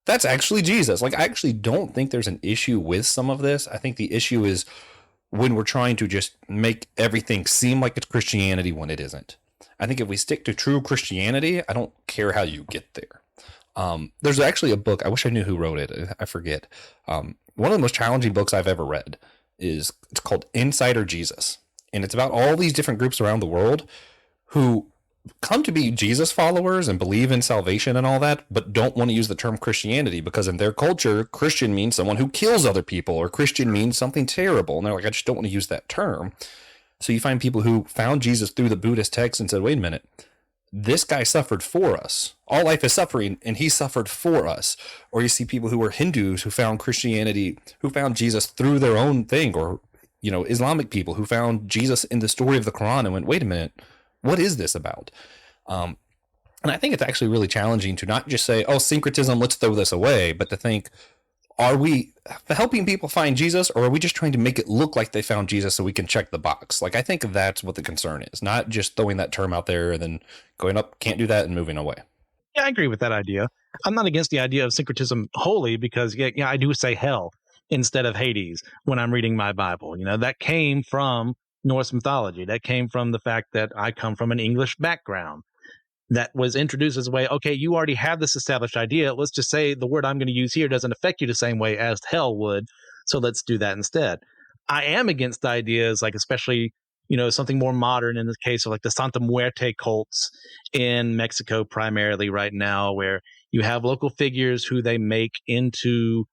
that's actually Jesus. Like, I actually don't think there's an issue with some of this. I think the issue is when we're trying to just make everything seem like it's Christianity when it isn't. I think if we stick to true Christianity, I don't care how you get there. There's actually a book, I wish I knew who wrote it. I forget. One of the most challenging books I've ever read it's called Insider Jesus. And it's about all these different groups around the world who come to be Jesus followers and believe in salvation and all that, but don't want to use the term Christianity because in their culture, Christian means someone who kills other people, or Christian means something terrible. And they're like, I just don't want to use that term. So you find people who found Jesus through the Buddhist text and said, wait a minute, this guy suffered for us. All life is suffering, and he suffered for us. Or you see people who were Hindus who found Christianity, who found Jesus through their own thing, or, you know, Islamic people who found Jesus in the story of the Quran and went, wait a minute, what is this about? And I think it's actually really challenging to not just say, oh, syncretism, let's throw this away, but to think, are we helping people find Jesus, or are we just trying to make it look like they found Jesus so we can check the box? Like, I think that's what the concern is, not just throwing that term out there and then going up, can't do that, and moving away. Yeah, I agree with that idea. I'm not against the idea of syncretism wholly because, yeah, I do say hell instead of Hades when I'm reading my Bible. You know, that came from Norse mythology. That came from the fact that I come from an English background. That was introduced as a way, okay, you already have this established idea. Let's just say the word I'm going to use here doesn't affect you the same way as hell would. So let's do that instead. I am against the ideas, like especially, you know, something more modern in the case of like the Santa Muerte cults in Mexico primarily right now, where you have local figures who they make into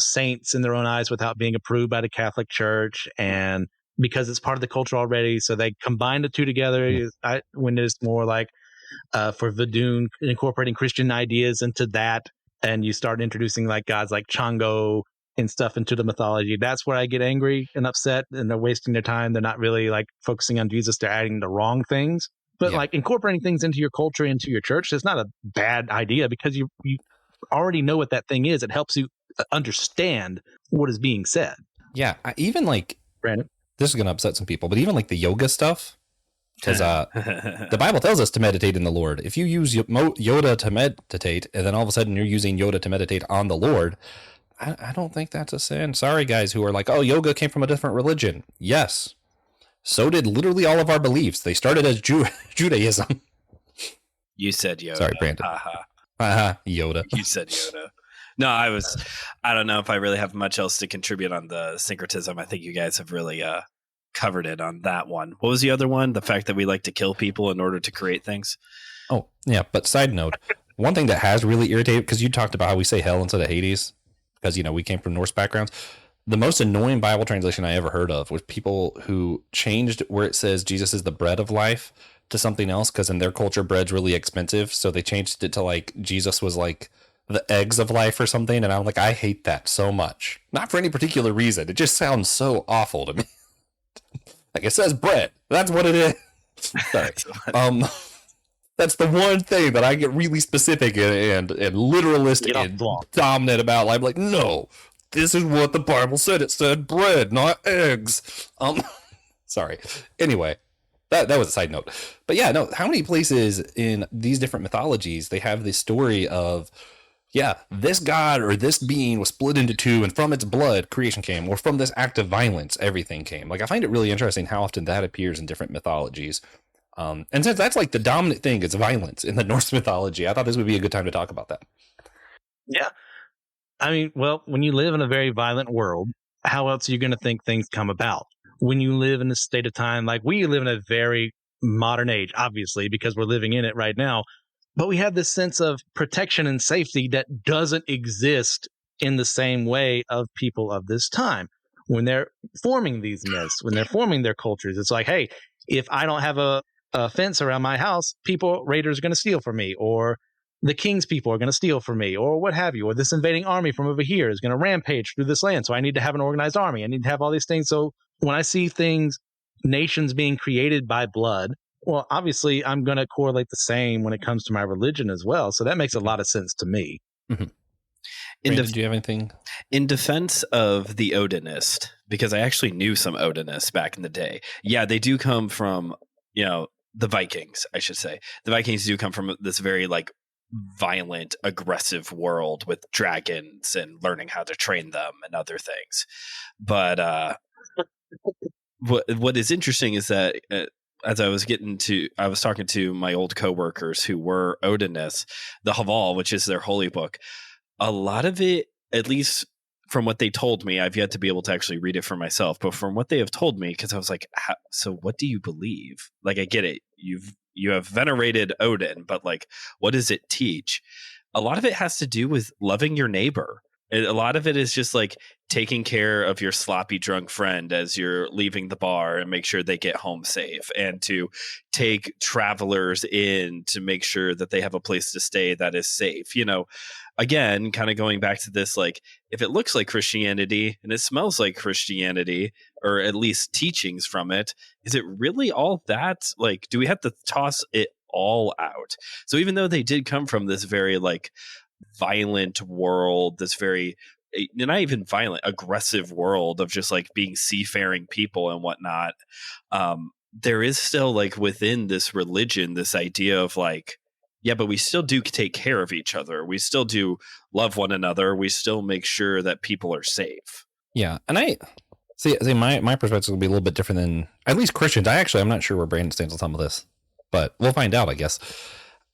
saints in their own eyes without being approved by the Catholic Church. And because it's part of the culture already, so they combine the two together. When it's more like, for Vadun, incorporating Christian ideas into that, and you start introducing like gods like Chango and stuff into the mythology. That's where I get angry and upset, and they're wasting their time. They're not really like focusing on Jesus. They're adding the wrong things. But like incorporating things into your culture, into your church, it's not a bad idea because you already know what that thing is. It helps you understand what is being said. Yeah, even like, Brandon, this is going to upset some people, but even like the yoga stuff, because the Bible tells us to meditate in the Lord. If you use Yoda to meditate, and then all of a sudden you're using Yoda to meditate on the Lord, I don't think that's a sin. Sorry, guys who are like, oh, yoga came from a different religion. Yes. So did literally all of our beliefs. They started as Judaism. You said Yoda. Sorry, Brandon. Yoda. You said Yoda. No, I don't know if I really have much else to contribute on the syncretism. I think you guys have really covered it on that one. What was the other one? The fact that we like to kill people in order to create things? Oh, yeah. But side note, one thing that has really irritated, because you talked about how we say hell instead of Hades, because, you know, we came from Norse backgrounds. The most annoying Bible translation I ever heard of was people who changed where it says Jesus is the bread of life to something else, because in their culture, bread's really expensive. So they changed it to like Jesus was like the eggs of life or something. And I'm like, I hate that so much. Not for any particular reason. It just sounds so awful to me. Like, it says bread. That's what it is. Sorry. That's the one thing that I get really specific and literalistic and dominant about. I'm like, no, this is what the Bible said. It said bread, not eggs. Sorry. Anyway, that was a side note. But yeah, no, how many places in these different mythologies, they have this story of, yeah, this god or this being was split into two, and from its blood, creation came, or from this act of violence, everything came. Like, I find it really interesting how often that appears in different mythologies. And since that's like the dominant thing, it's violence in the Norse mythology, I thought this would be a good time to talk about that. Yeah. I mean, well, when you live in a very violent world, how else are you going to think things come about? When you live in a state of time, like we live in a very modern age, obviously, because we're living in it right now. But we have this sense of protection and safety that doesn't exist in the same way of people of this time. When they're forming these myths, when they're forming their cultures, it's like, hey, if I don't have a fence around my house, raiders are going to steal from me, or the king's people are going to steal from me, or what have you, or this invading army from over here is going to rampage through this land. So I need to have an organized army. I need to have all these things. So when I see things, nations being created by blood, well, obviously, I'm going to correlate the same when it comes to my religion as well. So that makes a lot of sense to me. Mm-hmm. Brandon, do you have anything? In defense of the Odinist, because I actually knew some Odinists back in the day. Yeah, they do come from, the Vikings, I should say. The Vikings do come from this very like violent, aggressive world with dragons and learning how to train them and other things. But what is interesting is that as I was talking to my old coworkers who were Odinists, the Haval, which is their holy book, a lot of it, at least from what they told me, I've yet to be able to actually read it for myself, but from what they have told me, because I was like, so what do you believe? Like, I get it. You have venerated Odin, but like, what does it teach? A lot of it has to do with loving your neighbor. A lot of it is just like taking care of your sloppy drunk friend as you're leaving the bar and make sure they get home safe, and to take travelers in to make sure that they have a place to stay that is safe. Again, kind of going back to this, like, if it looks like Christianity and it smells like Christianity, or at least teachings from it, is it really all that? Like, do we have to toss it all out? So even though they did come from this very like violent world, this very not even violent, aggressive world of just like being seafaring people and whatnot, there is still like within this religion this idea of like, yeah, but we still do take care of each other. We still do love one another. We still make sure that people are safe. Yeah. And I see my perspective will be a little bit different than at least Christians. I'm not sure where Brandon stands on some of this, but we'll find out, I guess.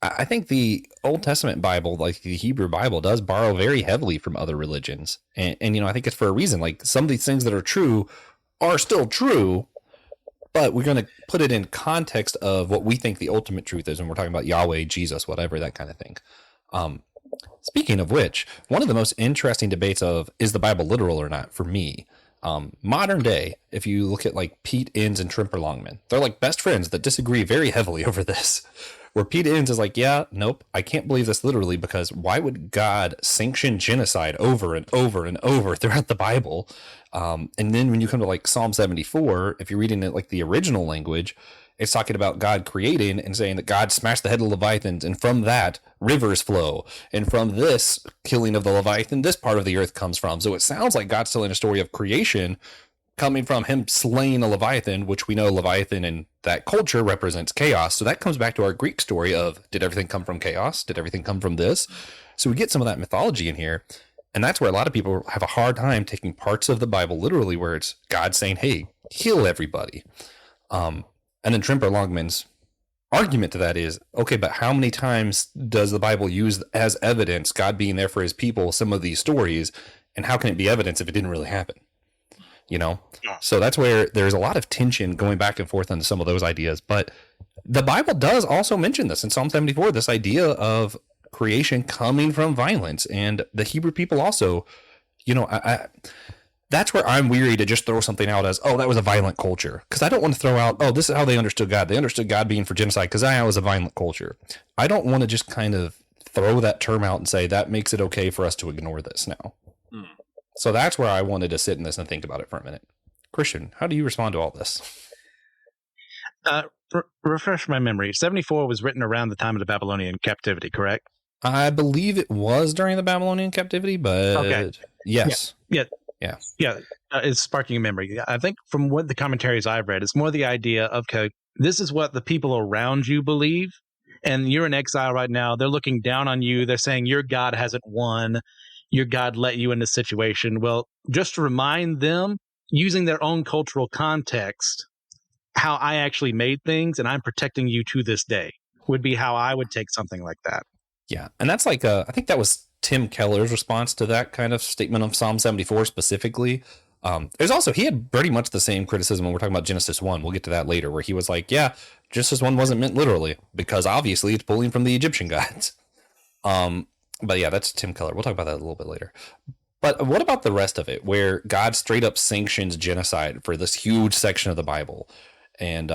I think the Old Testament Bible, like the Hebrew Bible, does borrow very heavily from other religions. And I think it's for a reason. Like, some of these things that are true are still true, but we're going to put it in context of what we think the ultimate truth is when we're talking about Yahweh, Jesus, whatever, that kind of thing. Speaking of which, one of the most interesting debates of is the Bible literal or not for me, modern day, if you look at like Pete Enns and Trimper Longman, they're like best friends that disagree very heavily over this. Where Pete Enns is like, yeah, nope, I can't believe this literally, because why would God sanction genocide over and over and over throughout the Bible? And then when you come to like Psalm 74, if you're reading it like the original language, it's talking about God creating and saying that God smashed the head of Leviathans, and from that rivers flow, and from this killing of the Leviathan, this part of the earth comes from. So it sounds like God's telling a story of creation coming from him slaying a Leviathan, which we know Leviathan in that culture represents chaos. So that comes back to our Greek story of, did everything come from chaos? Did everything come from this? So we get some of that mythology in here. And that's where a lot of people have a hard time taking parts of the Bible literally, where it's God saying, hey, kill everybody. And then Trimper Longman's argument to that is, okay, but how many times does the Bible use as evidence God being there for his people some of these stories? And how can it be evidence if it didn't really happen? So that's where there's a lot of tension going back and forth on some of those ideas. But the Bible does also mention this in Psalm 74, this idea of creation coming from violence. And the Hebrew people also, that's where I'm weary to just throw something out as, oh, that was a violent culture. Because I don't want to throw out, oh, this is how they understood God. They understood God being for genocide because that was a violent culture. I don't want to just kind of throw that term out and say that makes it okay for us to ignore this now. So that's where I wanted to sit in this and think about it for a minute. Christian, how do you respond to all this? Refresh my memory. 74 was written around the time of the Babylonian captivity, correct? I believe it was during the Babylonian captivity, but okay. Yes. Yeah. It's sparking a memory. I think from what the commentaries I've read, it's more the idea of, okay, this is what the people around you believe, and you're in exile right now. They're looking down on you. They're saying your God hasn't won. Your God let you in this situation. Well, just to remind them, using their own cultural context, how I actually made things and I'm protecting you to this day would be how I would take something like that. Yeah. And that's like, I think that was Tim Keller's response to that kind of statement of Psalm 74 specifically. There's also, he had pretty much the same criticism when we're talking about Genesis 1. We'll get to that later, where he was like, yeah, Genesis 1 wasn't meant literally because obviously it's pulling from the Egyptian gods. But yeah, that's Tim Keller. We'll talk about that a little bit later. But what about the rest of it, where God straight up sanctions genocide for this huge section of the Bible? And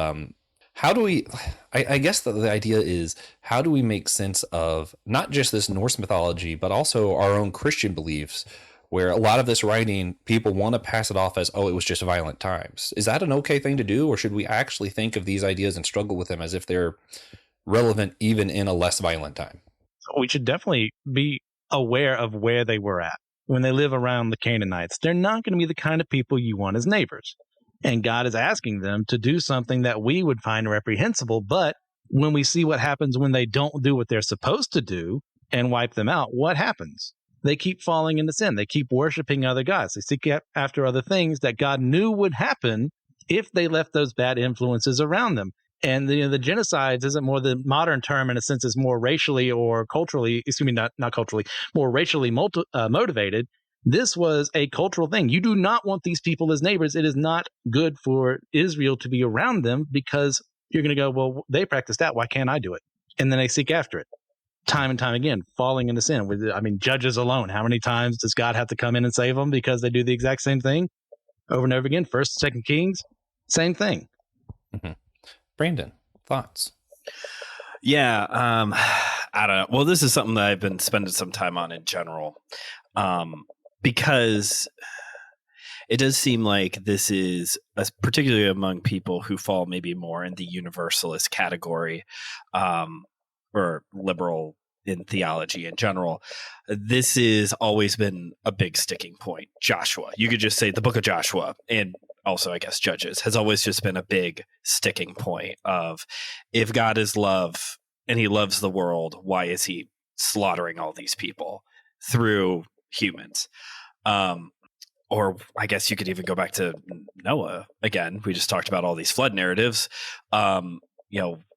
how do we, I guess the idea is, how do we make sense of not just this Norse mythology, but also our own Christian beliefs, where a lot of this writing, people want to pass it off as, oh, it was just violent times. Is that an okay thing to do? Or should we actually think of these ideas and struggle with them as if they're relevant even in a less violent time? We should definitely be aware of where they were at. when they live around the Canaanites, they're not going to be the kind of people you want as neighbors. And God is asking them to do something that we would find reprehensible. But when we see what happens when they don't do what they're supposed to do and wipe them out, what happens? They keep falling into sin. They keep worshiping other gods. They seek after other things that God knew would happen if they left those bad influences around them. And the genocides isn't more the modern term in a sense, is more racially or culturally, not culturally, more racially motivated. This was a cultural thing. You do not want these people as neighbors. It is not good for Israel to be around them because you're going to go, well, they practice that. Why can't I do it? And then they seek after it time and time again, falling into sin. Judges alone, how many times does God have to come in and save them because they do the exact same thing over and over again? First, Second Kings, same thing. Mm-hmm. Brandon, thoughts? Yeah, I don't know. Well, this is something that I've been spending some time on in general, because it does seem like this is, particularly among people who fall maybe more in the universalist category, or liberal in theology in general, this has always been a big sticking point. Joshua, you could just say the book of Joshua, and also I guess Judges, has always just been a big sticking point of, if God is love and he loves the world, why is he slaughtering all these people through humans? Or I guess you could even go back to Noah again. We just talked about all these flood narratives.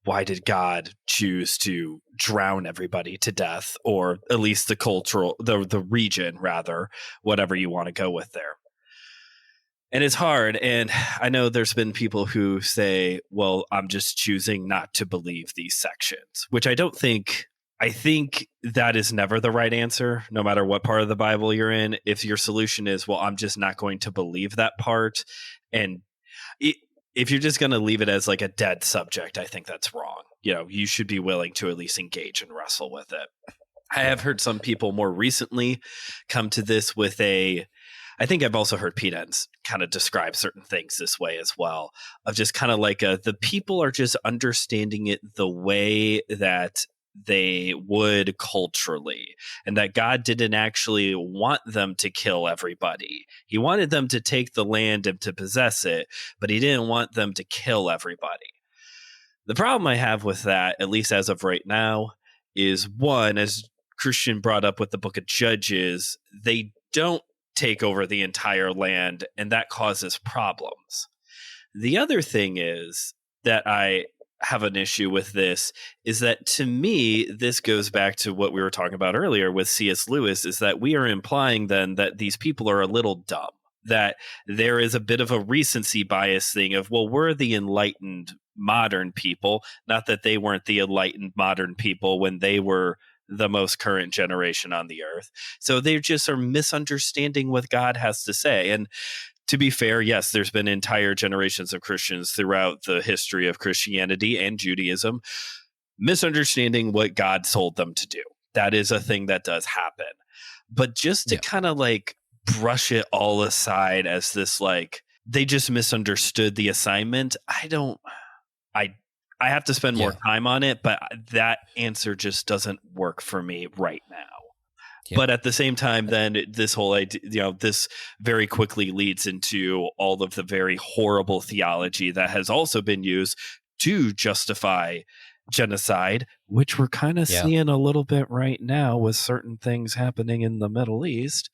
Why did God choose to drown everybody to death, or at least the region, rather, whatever you want to go with there? And it's hard. And I know there's been people who say, well, I'm just choosing not to believe these sections, which I think that is never the right answer, no matter what part of the Bible you're in. If your solution is, well, I'm just not going to believe that part, and if you're just going to leave it as like a dead subject, I think that's wrong. You should be willing to at least engage and wrestle with it. I have heard some people more recently come to this with I think I've also heard Pete Enns kind of describe certain things this way as well, of just kind of like the people are just understanding it the way that they would culturally, and that God didn't actually want them to kill everybody. He wanted them to take the land and to possess it, but he didn't want them to kill everybody. The problem I have with that, at least as of right now, is one, as Christian brought up with the book of Judges, they don't take over the entire land, and that causes problems. The other thing is that I have an issue with this is that, to me, this goes back to what we were talking about earlier with C.S. Lewis, is that we are implying then that these people are a little dumb, that there is a bit of a recency bias thing of, well, we're the enlightened modern people, not that they weren't the enlightened modern people when they were the most current generation on the earth. So they just are misunderstanding what God has to say. And to be fair, yes, there's been entire generations of Christians throughout the history of Christianity and Judaism misunderstanding what God told them to do. That is a thing that does happen. But just to kind of like brush it all aside as this, like, they just misunderstood the assignment, I have to spend more time on it, but that answer just doesn't work for me right now. Yeah. But at the same time, then this whole idea, this very quickly leads into all of the very horrible theology that has also been used to justify genocide, which we're kind of seeing a little bit right now with certain things happening in the Middle East.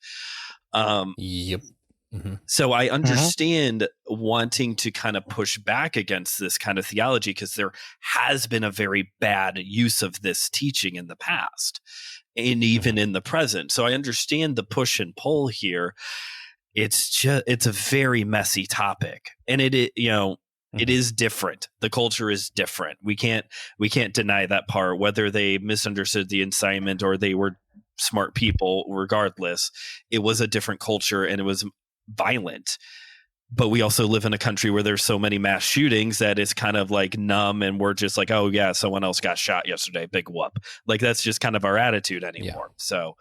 Mm-hmm. So I understand wanting to kind of push back against this kind of theology, because there has been a very bad use of this teaching in the past and even in the present. So I understand the push and pull here. It's a very messy topic, and it is different. The culture is different. We can't deny that part, whether they misunderstood the assignment or they were smart people. Regardless, it was a different culture and it was violent. But we also live in a country where there's so many mass shootings that it's kind of like numb, and we're just like, oh yeah, someone else got shot yesterday, big whoop. Like, that's just kind of our attitude anymore. So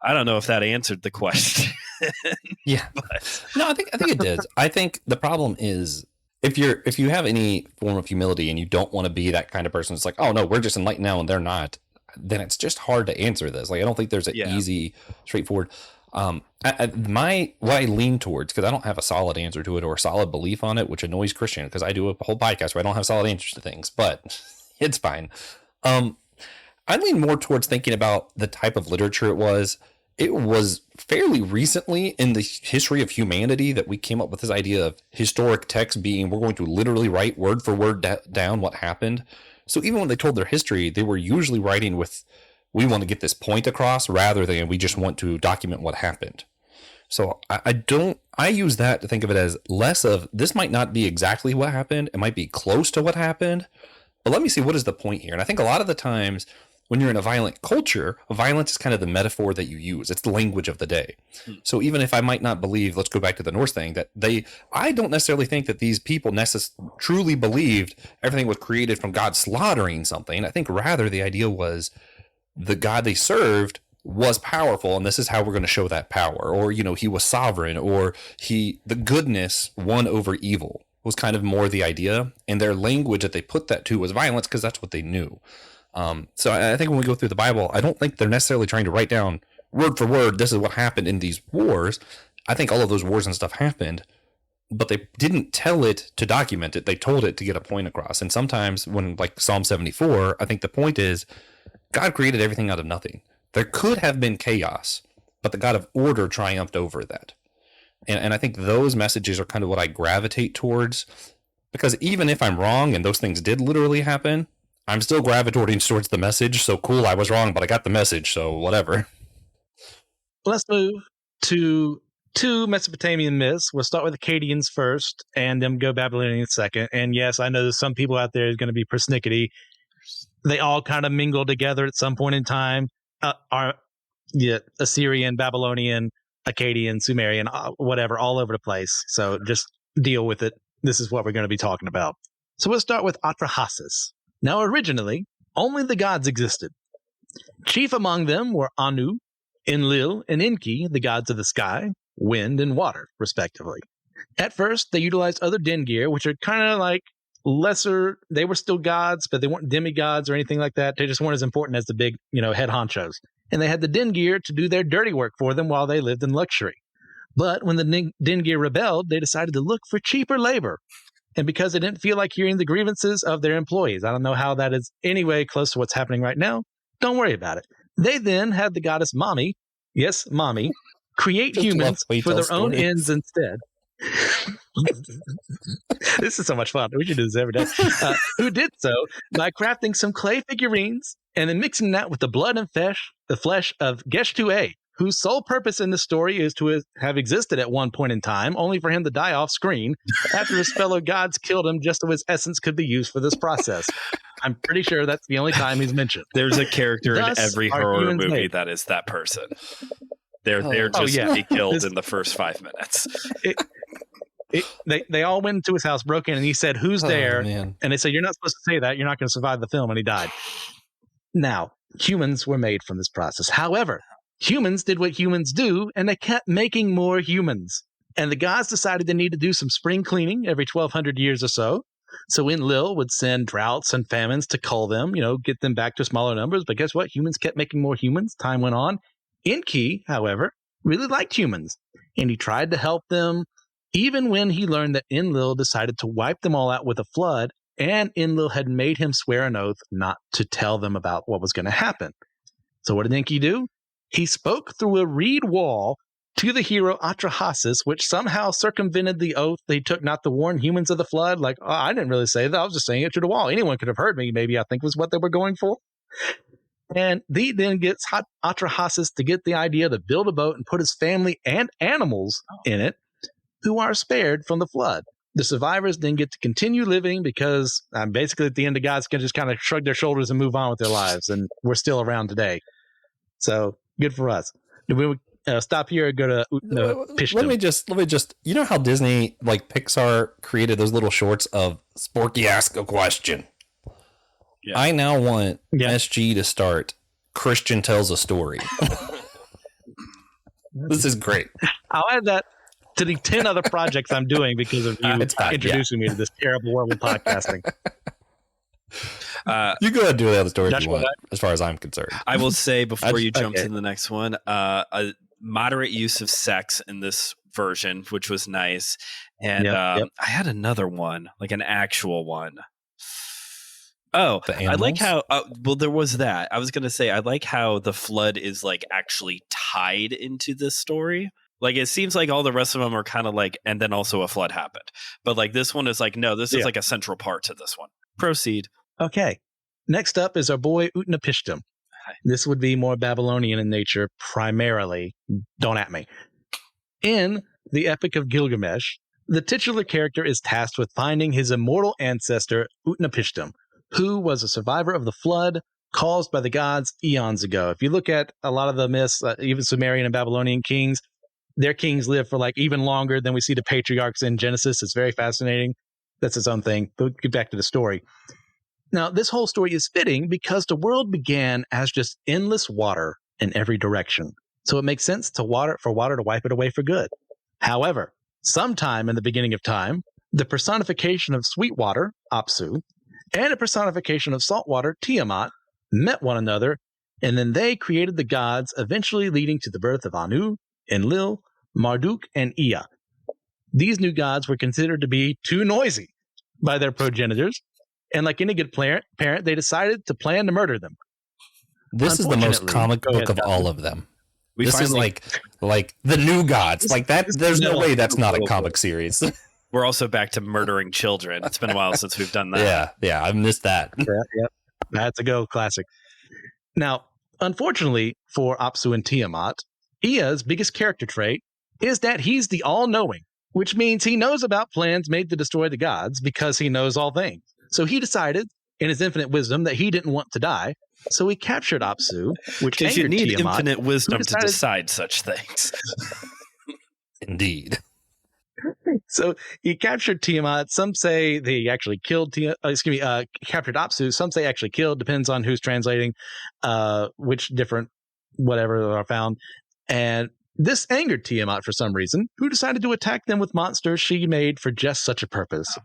I don't know if that answered the question. But. No, I think it did. I think the problem is, if you have any form of humility and you don't want to be that kind of person, it's like, oh no, we're just enlightened now and they're not, then it's just hard to answer this. Like, I don't think there's an easy, straightforward. What I lean towards, because I don't have a solid answer to it or a solid belief on it, which annoys Christian, because I do a whole podcast where I don't have solid answers to things, but it's fine. I lean more towards thinking about the type of literature it was. It was fairly recently in the history of humanity that we came up with this idea of historic text being, we're going to literally write word for word down what happened. So even when they told their history, they were usually writing with, we want to get this point across rather than we just want to document what happened. So I use that to think of it as less of, this might not be exactly what happened. It might be close to what happened, but let me see, what is the point here? And I think a lot of the times when you're in a violent culture, violence is kind of the metaphor that you use. It's the language of the day. So even if I might not believe, let's go back to the Norse thing, that I don't necessarily think that these people truly believed everything was created from God slaughtering something. I think rather the idea was the God they served was powerful, and this is how we're going to show that power. Or, he was sovereign, or the goodness won over evil was kind of more the idea. And their language that they put that to was violence, because that's what they knew. So I think when we go through the Bible, I don't think they're necessarily trying to write down word for word, this is what happened in these wars. I think all of those wars and stuff happened, but they didn't tell it to document it. They told it to get a point across. And sometimes when, like Psalm 74, I think the point is God created everything out of nothing. There could have been chaos, but the God of order triumphed over that. And I think those messages are kind of what I gravitate towards, because even if I'm wrong and those things did literally happen, I'm still gravitating towards the message. So cool, I was wrong, but I got the message, so whatever. Let's move to two Mesopotamian myths. We'll start with Akkadians first, and then go Babylonian second. And yes, I know there's some people out there who's going to be persnickety. They all kind of mingle together at some point in time. Assyrian, Babylonian, Akkadian, Sumerian, whatever, all over the place. So just deal with it. This is what we're going to be talking about. So we'll start with Atrahasis. Now, originally, only the gods existed. Chief among them were Anu, Enlil, and Enki, the gods of the sky, wind, and water, respectively. At first, they utilized other den gear, which are kind of like lesser. They were still gods, but they weren't demigods or anything like that. They just weren't as important as the big, head honchos. And they had the den gear to do their dirty work for them while they lived in luxury. But when the den gear rebelled, they decided to look for cheaper labor. And because they didn't feel like hearing the grievances of their employees. I don't know how that is anyway close to what's happening right now. Don't worry about it. They then had the goddess Mami, yes, Mami, create humans for their own ends instead. This is so much fun. We should do this every day. Who did so by crafting some clay figurines and then mixing that with the blood and the flesh of Gesh-2a, whose sole purpose in the story is to have existed at one point in time, only for him to die off screen after his fellow gods killed him just so his essence could be used for this process. I'm pretty sure that's the only time he's mentioned. There's a character in every horror movie that is that person. They're just be killed in the first 5 minutes. They all went into his house, broke in, and he said, "Who's there?" Man. And they said, "You're not supposed to say that. You're not going to survive the film." And he died. Now, humans were made from this process. However, humans did what humans do, and they kept making more humans. And the gods decided they need to do some spring cleaning every 1,200 years or so. So Enlil would send droughts and famines to cull them, get them back to smaller numbers. But guess what? Humans kept making more humans. Time went on. Enki, however, really liked humans, and he tried to help them, even when he learned that Enlil decided to wipe them all out with a flood, and Enlil had made him swear an oath not to tell them about what was going to happen. So what did Enki do? He spoke through a reed wall to the hero Atrahasis, which somehow circumvented the oath they took not to warn humans of the flood. Like, oh, I didn't really say that. I was just saying it to the wall. Anyone could have heard me, maybe, I think was what they were going for. And he then gets Atrahasis to get the idea to build a boat and put his family and animals in it who are spared from the flood. The survivors then get to continue living because basically at the end, the gods can just kind of shrug their shoulders and move on with their lives. And we're still around today. So good for us. Do we stop here and go to Pishtim? Let me just, you know how Disney, like Pixar, created those little shorts of Sporky Ask a Question? Yeah. I now want SG to start Christian Tells a Story. This is great. I'll add that to the 10 other projects I'm doing because of you introducing me to this terrible world of podcasting. You go ahead and do the other story if you want, as far as I'm concerned. I will say before you jump to the next one, moderate use of sex in this version, which was nice. And Yep. I had another one, like an actual one. Oh, The I like animals? how, well, there was that. I was going to say, I like how the flood is like actually tied into this story. Like, it seems like all the rest of them are kind of like, and then also a flood happened. But like this one is like, no, this is like a central part to this one. Proceed. Okay. Next up is our boy Utnapishtim. This would be more Babylonian in nature, primarily. Don't at me. In the Epic of Gilgamesh, the titular character is tasked with finding his immortal ancestor, Utnapishtim, who was a survivor of the flood caused by the gods eons ago. If you look at a lot of the myths, even Sumerian and Babylonian kings, their kings live for like even longer than we see the patriarchs in Genesis. It's very fascinating. That's its own thing. But get back to the story. Now, this whole story is fitting because the world began as just endless water in every direction. So it makes sense for water to wipe it away for good. However, sometime in the beginning of time, the personification of sweet water, Apsu, and a personification of salt water, Tiamat, met one another, and then they created the gods, eventually leading to the birth of Anu, Enlil, Marduk, and Ea. These new gods were considered to be too noisy by their progenitors, and like any good parent, they decided to plan to murder them. This is the most comic book of all of them. This is like the new gods. Like that. There's no way that's not a comic series. We're also back to murdering children. It's been a while since we've done that. Yeah, I missed that. Yeah. That's a go classic. Now, unfortunately for Apsu and Tiamat, Ea's biggest character trait is that he's the all-knowing, which means he knows about plans made to destroy the gods because he knows all things. So he decided, in his infinite wisdom, that he didn't want to die. So he captured Apsu, which because you need Tiamat, infinite wisdom to decide such things. Indeed. So he captured Tiamat. Some say they actually killed captured Apsu. Some say actually killed. Depends on who's translating, which different whatever are found. And this angered Tiamat for some reason, who decided to attack them with monsters she made for just such a purpose.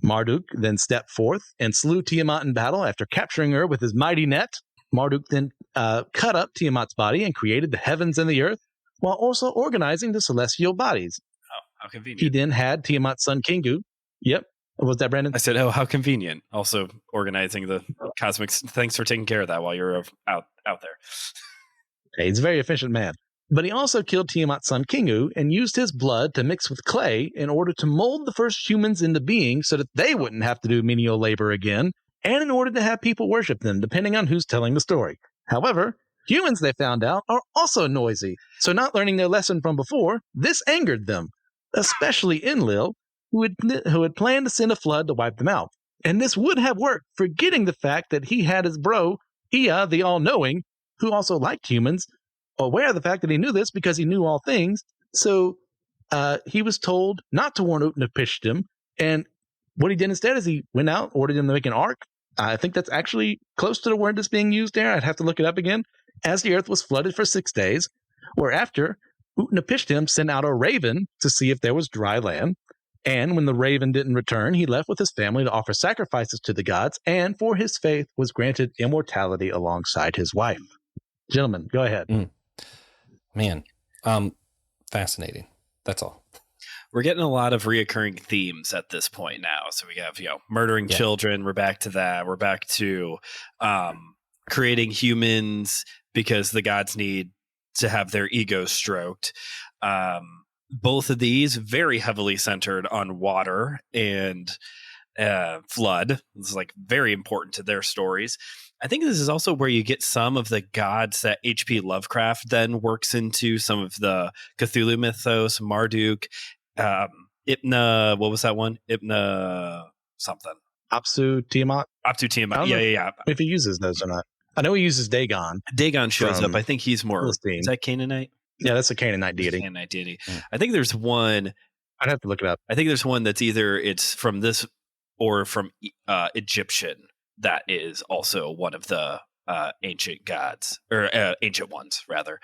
Marduk then stepped forth and slew Tiamat in battle after capturing her with his mighty net. Marduk then cut up Tiamat's body and created the heavens and the earth, while also organizing the celestial bodies. Oh, how convenient. He then had Tiamat's son Kingu. Yep. Was that Brandon? I said, oh, how convenient. Also organizing the cosmics. Thanks for taking care of that while you're out there. Hey, he's a very efficient man. But he also killed Tiamat's son Kingu and used his blood to mix with clay in order to mold the first humans into being so that they wouldn't have to do menial labor again, and in order to have people worship them, depending on who's telling the story. However, humans, they found out, are also noisy, so not learning their lesson from before, this angered them, especially Enlil, who had planned to send a flood to wipe them out. And this would have worked, forgetting the fact that he had his bro, Ea, the all-knowing, who also liked humans, aware of the fact that he knew this because he knew all things. So he was told not to warn Utnapishtim. And what he did instead is he went out, ordered him to make an ark. I think that's actually close to the word that's being used there. I'd have to look it up again. As the earth was flooded for 6 days, whereafter Utnapishtim sent out a raven to see if there was dry land. And when the raven didn't return, he left with his family to offer sacrifices to the gods, and for his faith was granted immortality alongside his wife. Gentlemen, go ahead. Man, fascinating. That's all. We're getting a lot of reoccurring themes at this point now. So we have, murdering children. We're back to that. We're back to creating humans because the gods need to have their ego stroked. Both of these very heavily centered on water and flood. This is like very important to their stories. I think this is also where you get some of the gods that H.P. Lovecraft then works into, some of the Cthulhu mythos, Marduk, Ibna, what was that one? Ibna something. Apsu Tiamat. Yeah. If he uses those or not. I know he uses Dagon. Dagon shows up. I think he's more, is that Canaanite? Yeah, that's a Canaanite deity. I think there's one. I'd have to look it up. I think there's one that's either it's from this or from Egyptian. That is also one of the ancient gods, or ancient ones, rather.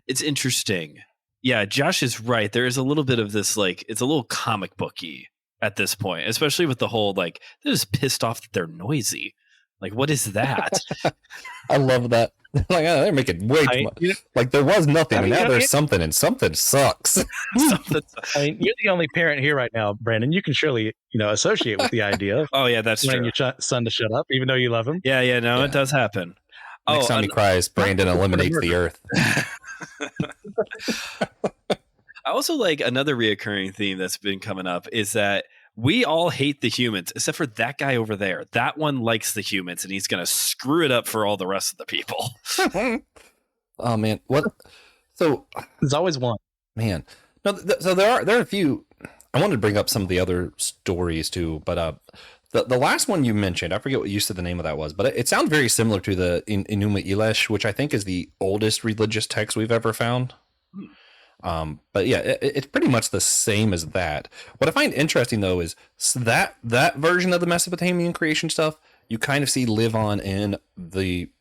It's interesting. Yeah, Josh is right. There is a little bit of this, like, it's a little comic booky at this point, especially with the whole, like, they're just pissed off that they're noisy. Like, what is that? I love that. Like, oh, they're making way too much. Like, there was nothing, and now there's something, and something sucks. I mean, you're the only parent here right now, Brandon. You can surely, associate with the idea of Oh, yeah, that's wanting true. your son to shut up, even though you love him. Yeah, Yeah. it does happen. Next time he cries, Brandon eliminates the earth. I also like another reoccurring theme that's been coming up is that we all hate the humans, except for that guy over there. That one likes the humans, and he's going to screw it up for all the rest of the people. Oh, man. What? So There's always one. Man. No, so there are a few. I wanted to bring up some of the other stories too, but the last one you mentioned, I forget what you said the name of that was, but it sounds very similar to the Enuma Elish, which I think is the oldest religious text we've ever found. But yeah, it's pretty much the same as that. What I find interesting though is that version of the Mesopotamian creation stuff you kind of see live on in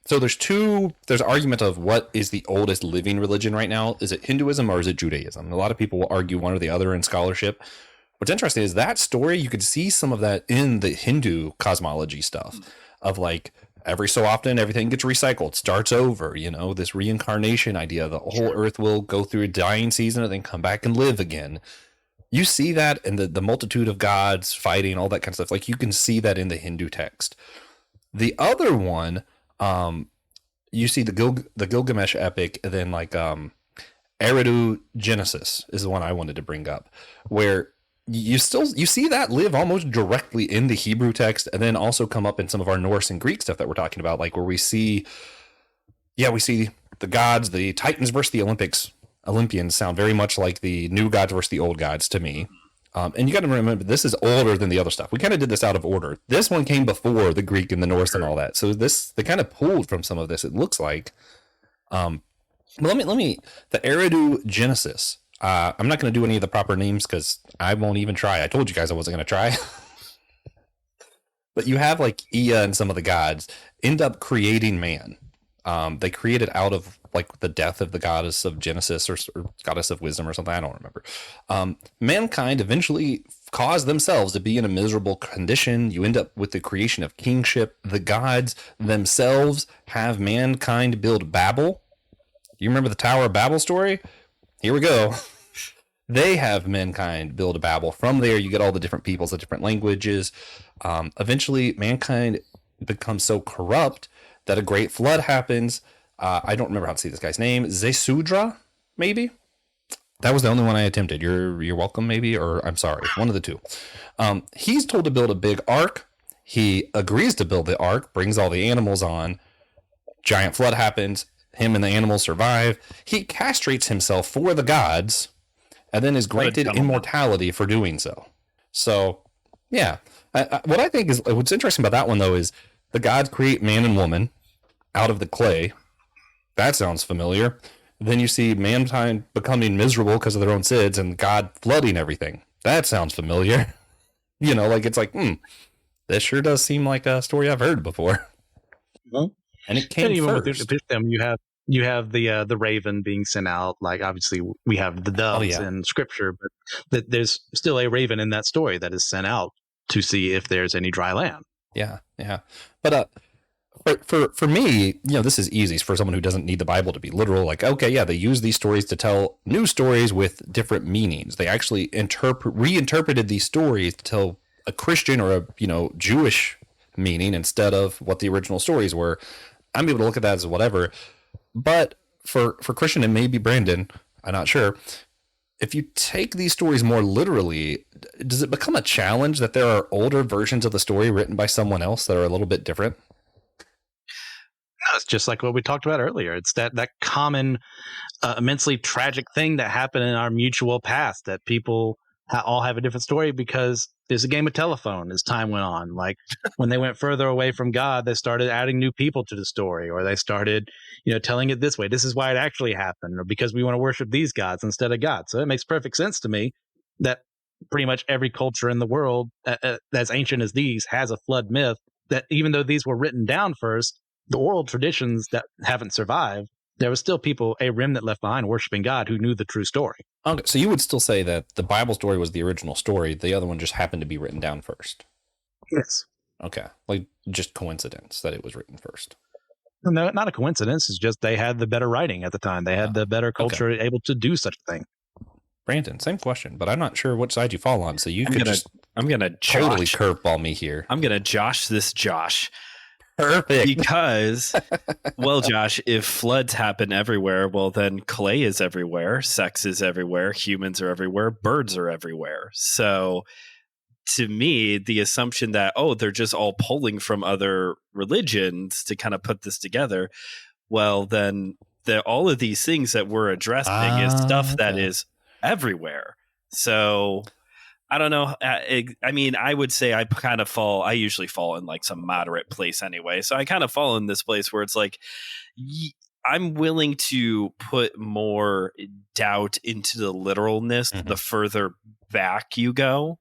so there's argument of what is the oldest living religion right now. Is it Hinduism or is it Judaism? A lot of people will argue one or the other in scholarship. What's interesting is that story, you could see some of that in the Hindu cosmology stuff of like every so often everything gets recycled, starts over, this reincarnation idea, the whole earth will go through a dying season and then come back and live again. You see that in the multitude of gods fighting, all that kind of stuff. Like you can see that in the Hindu text. The other one, you see the Gilgamesh epic, and then like Eridu Genesis is the one I wanted to bring up, where you see that live almost directly in the Hebrew text, and then also come up in some of our Norse and Greek stuff that we're talking about, like where we see the gods, the Titans versus the Olympians sound very much like the new gods versus the old gods to me. And you got to remember, this is older than the other stuff. We kind of did this out of order. This one came before the Greek and the Norse and all that. So they kind of pulled from some of this, it looks like. But let me, the Eridu Genesis. I'm not going to do any of the proper names because I won't even try. I told you guys I wasn't going to try. But you have like Ea and some of the gods end up creating man. They created out of like the death of the goddess of Genesis or goddess of wisdom or something. I don't remember. Mankind eventually caused themselves to be in a miserable condition. You end up with the creation of kingship. The gods themselves have mankind build Babel. You remember the Tower of Babel story? Here we go. They have mankind build a Babel. From there, you get all the different peoples, the different languages. Eventually, mankind becomes so corrupt that a great flood happens. I don't remember how to say this guy's name. Zesudra, maybe? That was the only one I attempted. You're welcome, maybe, or I'm sorry. One of the two. He's told to build a big ark. He agrees to build the ark, brings all the animals on. Giant flood happens. Him and the animals survive. He castrates himself for the gods, and then is granted immortality for doing so. So, yeah. What I think is, what's interesting about that one, though, is the gods create man and woman out of the clay. That sounds familiar. Then you see mankind becoming miserable because of their own sins and God flooding everything. That sounds familiar. It's like, this sure does seem like a story I've heard before. Mm-hmm. And it came even first. with them, you have the raven being sent out. Like obviously we have the doves in scripture, but there's still a raven in that story that is sent out to see if there's any dry land. Yeah. But for me, this is easy for someone who doesn't need the Bible to be literal. Like, okay, yeah, they use these stories to tell new stories with different meanings. They actually reinterpreted these stories to tell a Christian or a Jewish meaning instead of what the original stories were. I'm able to look at that as whatever. But for Christian and maybe Brandon, I'm not sure, if you take these stories more literally, does it become a challenge that there are older versions of the story written by someone else that are a little bit different? No, it's just like what we talked about earlier. It's that common, immensely tragic thing that happened in our mutual past that people all have a different story because there's a game of telephone as time went on. Like when they went further away from God, they started adding new people to the story, or they started, telling it this way. This is why it actually happened, or because we want to worship these gods instead of God. So it makes perfect sense to me that pretty much every culture in the world, as ancient as these, has a flood myth that even though these were written down first, the oral traditions that haven't survived, there was still people, a remnant left behind worshiping God who knew the true story. Okay, so you would still say that the Bible story was the original story. The other one just happened to be written down first. Yes. Okay. Like just coincidence that it was written first. No, not a coincidence. It's just they had the better writing at the time. They had the better culture able to do such a thing. Brandon, same question, but I'm not sure which side you fall on. So I'm gonna totally curveball me here. I'm gonna Josh this Josh. Perfect. Because, well, Josh, if floods happen everywhere, well, then clay is everywhere, sex is everywhere, humans are everywhere, birds are everywhere. So to me, the assumption that, they're just all pulling from other religions to kind of put this together, well, then all of these things that we're addressing is stuff that is everywhere. So I don't know. I mean, I would say I usually fall in like some moderate place anyway. So I kind of fall in this place where it's like, I'm willing to put more doubt into the literalness the further back you go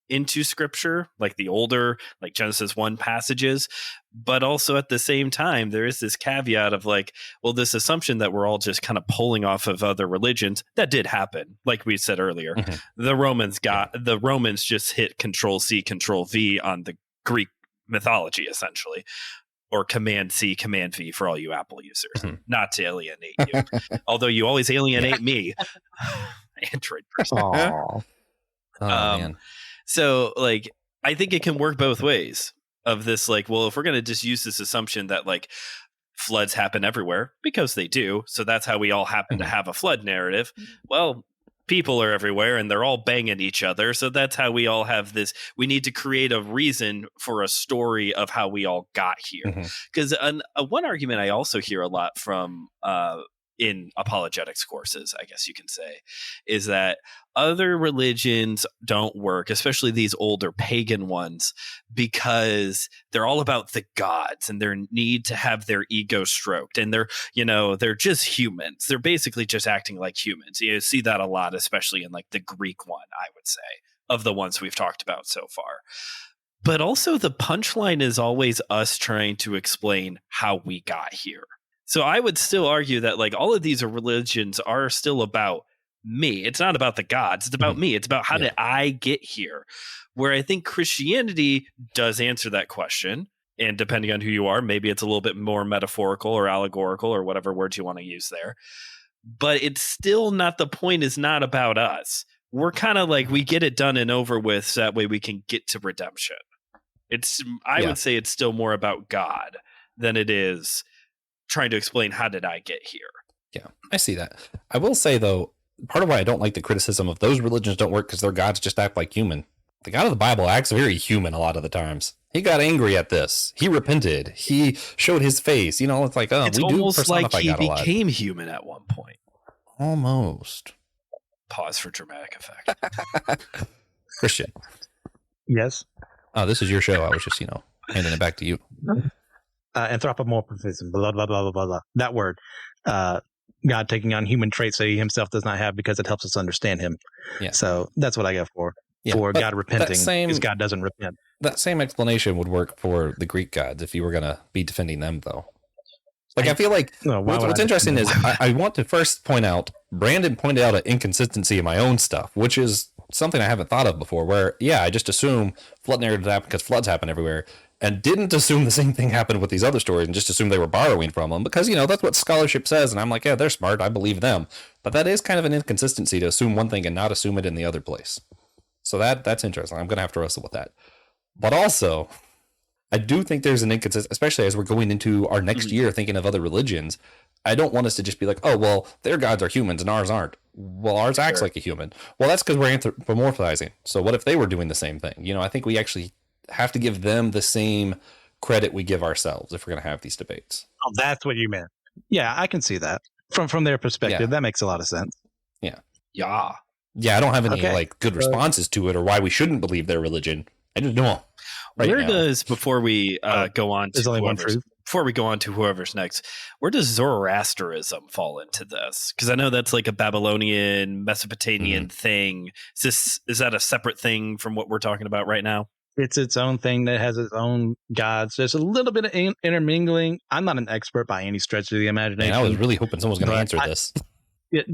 into scripture, like the older, like Genesis 1 passages. But also at the same time, there is this caveat of like, well, this assumption that we're all just kind of pulling off of other religions. That did happen. Like we said earlier, the Romans just hit Control C, Control V on the Greek mythology, essentially, or Command C, Command V for all you Apple users, not to alienate you. Although you always alienate me, Android person. Oh, man. So, like, I think it can work both ways of this, like, well, if we're going to just use this assumption that, like, floods happen everywhere, because they do, so that's how we all happen to have a flood narrative. Well, people are everywhere, and they're all banging each other, so that's how we all have this. We need to create a reason for a story of how we all got here. Because one argument I also hear a lot from in apologetics courses, I guess you can say, is that other religions don't work, especially these older pagan ones, because they're all about the gods and their need to have their ego stroked. And they're just humans. They're basically just acting like humans. You see that a lot, especially in like the Greek one, I would say, of the ones we've talked about so far. But also the punchline is always us trying to explain how we got here. So I would still argue that like all of these religions are still about me. It's not about the gods. It's about me. It's about how did I get here? Where I think Christianity does answer that question. And depending on who you are, maybe it's a little bit more metaphorical or allegorical or whatever words you want to use there. But it's still not, the point is not about us. We're kind of like, we get it done and over with so that way we can get to redemption. I would say it's still more about God than it is trying to explain how did I get here. Yeah, I see that. I will say, though, part of why I don't like the criticism of those religions don't work because their gods just act like human. The God of the Bible acts very human a lot of the times. He got angry at this. He repented. He showed his face. It's like, it's almost like he became human at one point. Almost. Pause for dramatic effect. Christian. Yes. Oh, this is your show. I was just, handing it back to you. Anthropomorphism, blah, blah, blah, blah, blah, blah. That word. God taking on human traits that he himself does not have because it helps us understand him. Yeah. So that's what I go for. Yeah, for God repenting because God doesn't repent. That same explanation would work for the Greek gods if you were going to be defending them, though. Like, I feel like what's interesting is I want to first point out, Brandon pointed out an inconsistency in my own stuff, which is something I haven't thought of before, where, I just assume flood narratives happen because floods happen everywhere, and didn't assume the same thing happened with these other stories and just assume they were borrowing from them because, that's what scholarship says. And I'm like, yeah, they're smart. I believe them. But that is kind of an inconsistency to assume one thing and not assume it in the other place. So that's interesting. I'm going to have to wrestle with that. But also, I do think there's an inconsistency, especially as we're going into our next year thinking of other religions. I don't want us to just be like, oh, well, their gods are humans and ours aren't. Well, ours acts like a human. Well, that's because we're anthropomorphizing. So what if they were doing the same thing? I think we actually have to give them the same credit we give ourselves if we're going to have these debates. Oh, that's what you meant. Yeah, I can see that from their perspective. Yeah. That makes a lot of sense. Yeah. I don't have any good responses to it or why we shouldn't believe their religion. I just don't. Where does, before we go on to whoever's next, where does Zoroastrianism fall into this? Because I know that's like a Babylonian, Mesopotamian thing. Is that a separate thing from what we're talking about right now? It's its own thing that has its own gods. There's a little bit of intermingling. I'm not an expert by any stretch of the imagination. Man, I was really hoping someone was going to answer this.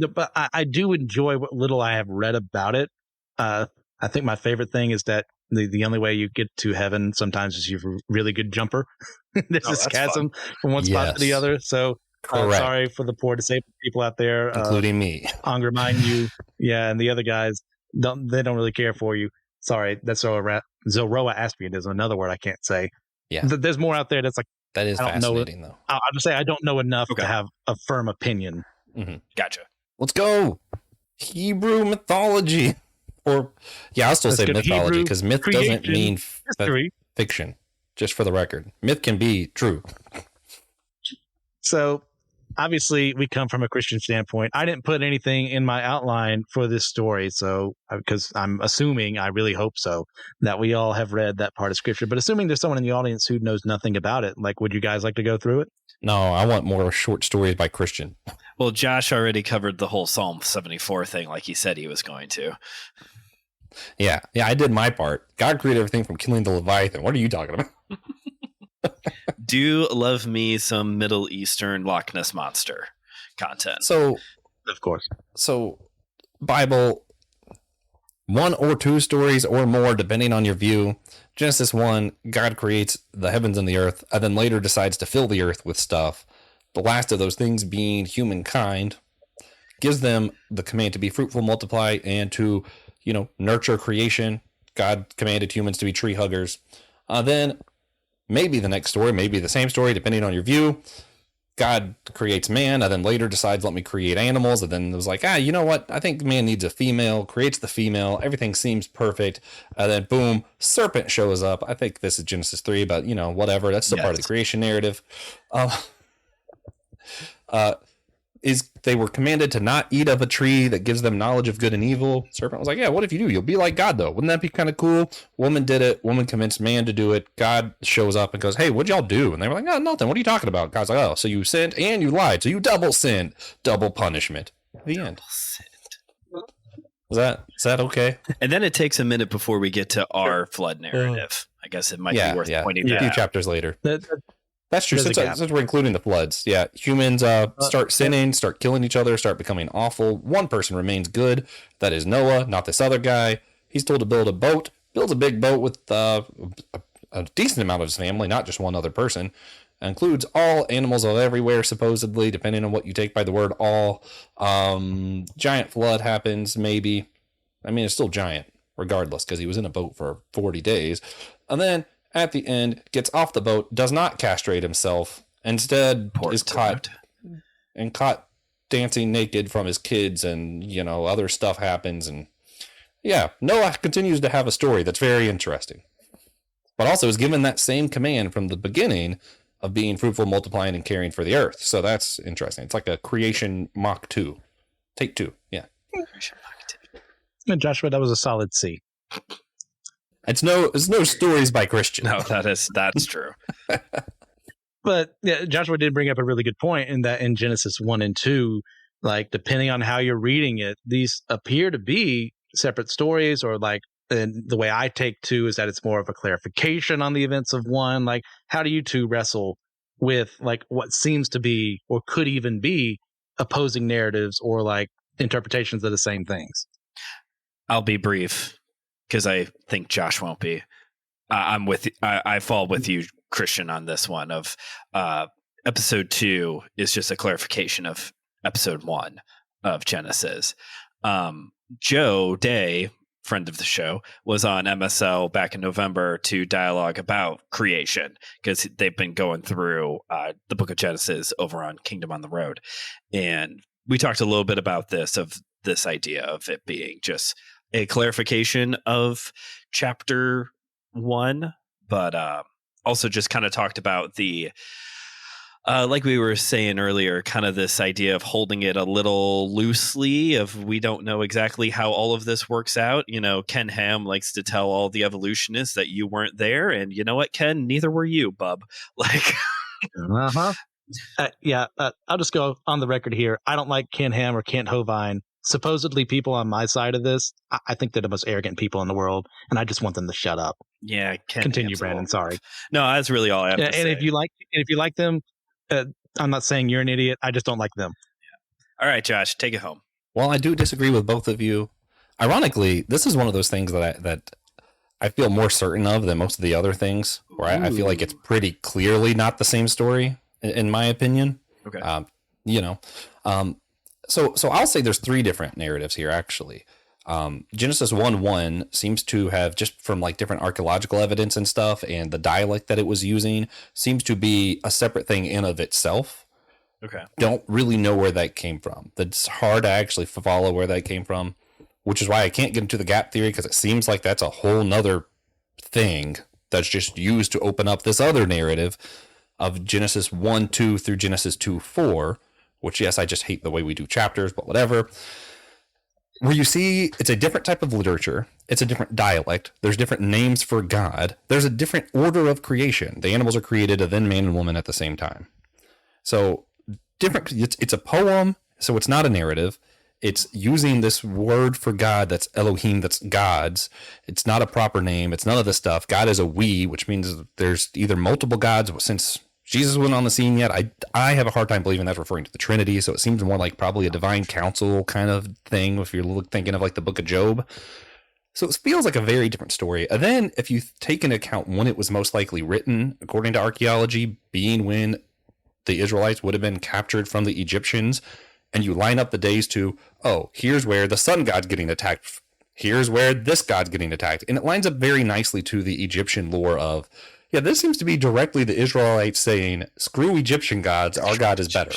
But I do enjoy what little I have read about it. I think my favorite thing is that the only way you get to heaven sometimes is you're a really good jumper. There's this chasm from one spot to the other. So sorry for the poor disabled people out there, including me. Angermine, you, and the other guys don't really care for you. Sorry, that's Zoroastrian is another word I can't say. Yeah, there's more out there that's like that is fascinating though. I'll just say I don't know enough to have a firm opinion. Mm-hmm. Gotcha. Let's go. Hebrew mythology. Or, I'll still say mythology because myth doesn't mean fiction, just for the record. Myth can be true. So, obviously, we come from a Christian standpoint. I didn't put anything in my outline for this story, so because I'm assuming, I really hope so, that we all have read that part of Scripture. But assuming there's someone in the audience who knows nothing about it, like, would you guys like to go through it? No, I want more short stories by Christian. Well, Josh already covered the whole Psalm 74 thing like he said he was going to. Yeah, I did my part. God created everything from killing the Leviathan. What are you talking about? Do love me some Middle Eastern Loch Ness Monster content. So, of course. So, Bible, 1 or 2 stories or more, depending on your view. Genesis 1, God creates the heavens and the earth, and then later decides to fill the earth with stuff. The last of those things being humankind, gives them the command to be fruitful, multiply, and to nurture creation. God commanded humans to be tree huggers. Then maybe the next story, maybe the same story, depending on your view. God creates man, and then later decides, let me create animals. And then it was like, you know what? I think man needs a female, creates the female. Everything seems perfect. And then boom, serpent shows up. I think this is Genesis 3, but whatever. That's still part of the creation narrative. They were commanded to not eat of a tree that gives them knowledge of good and evil. Serpent was like, what if you do? You'll be like God, though. Wouldn't that be kind of cool? Woman did it. Woman convinced man to do it. God shows up and goes, hey, what'd y'all do? And they were like, nothing. What are you talking about? God's like, oh, so you sinned and you lied. So you double sinned. Double punishment. The end. Is that okay? And then it takes a minute before we get to our flood narrative. I guess it might be worth pointing out. A few chapters later. That's true. Since we're including the floods, humans start sinning, start killing each other, start becoming awful. One person remains good. That is Noah, not this other guy. He's told to build a boat. Builds a big boat with a decent amount of his family, not just one other person. Includes all animals of everywhere, supposedly, depending on what you take by the word all. Giant flood happens, maybe. I mean, it's still giant, regardless, because he was in a boat for 40 days. And then at the end, gets off the boat, does not castrate himself, instead is caught dancing naked from his kids, and other stuff happens, and Noah continues to have a story that's very interesting, but also is given that same command from the beginning of being fruitful, multiplying, and caring for the earth. So that's interesting. It's like a creation Mach 2, take 2, Creation Mach 2. And Joshua, that was a solid C. It's no stories by Christian. No, that's true. But Joshua did bring up a really good point in that in Genesis 1 and 2, like depending on how you're reading it, these appear to be separate stories, or like, and the way I take 2 is that it's more of a clarification on the events of 1. Like, how do you 2 wrestle with like what seems to be or could even be opposing narratives or like interpretations of the same things? I'll be brief, because I think Josh won't be. I'm with. I fall with you, Christian, on this one. Of episode 2 is just a clarification of episode 1 of Genesis. Joe Day, friend of the show, was on MSL back in November to dialogue about creation, because they've been going through the Book of Genesis over on Kingdom on the Road, and we talked a little bit about this idea of it being just a clarification of chapter 1, but also just kind of talked about the like we were saying earlier, kind of this idea of holding it a little loosely, of we don't know exactly how all of this works out. Ken Ham likes to tell all the evolutionists that you weren't there, and you know what, Ken, neither were you, bub. Like I'll just go on the record here. I don't like Ken Ham or Kent Hovind. Supposedly people on my side of this, I think they're the most arrogant people in the world, and I just want them to shut up. Yeah, continue, Brandon. Sorry. No, that's really all I have to say. And if you like them, I'm not saying you're an idiot. I just don't like them. Yeah. All right, Josh, take it home. Well, I do disagree with both of you. Ironically, this is one of those things that I feel more certain of than most of the other things, where I feel like it's pretty clearly not the same story, in my opinion. Okay. You know, so I'll say there's 3 different narratives here, actually. Genesis 1:1 seems to have, just from like different archaeological evidence and stuff, and the dialect that it was using, seems to be a separate thing in of itself. Okay. Don't really know where that came from. It's hard to actually follow where that came from, which is why I can't get into the gap theory, because it seems like that's a whole nother thing that's just used to open up this other narrative of Genesis 1:2 through Genesis 2:4, which, yes, I just hate the way we do chapters, but whatever. Where you see it's a different type of literature, it's a different dialect, there's different names for God, there's a different order of creation. The animals are created, and then man and woman at the same time. So different. It's a poem, so it's not a narrative. It's using this word for God that's Elohim, that's God's. It's not a proper name. It's none of this stuff. God is a we, which means there's either multiple gods. Since Jesus wasn't on the scene yet, I have a hard time believing that's referring to the Trinity. So it seems more like probably a divine council kind of thing if you're thinking of like the book of Job. So it feels like a very different story. And then if you take into account when it was most likely written, according to archaeology, being when the Israelites would have been captured from the Egyptians, and you line up the days to, oh, here's where the sun god's getting attacked. Here's where this god's getting attacked. And it lines up very nicely to the Egyptian lore of, yeah, this seems to be directly the Israelites saying, screw Egyptian gods, our God is better.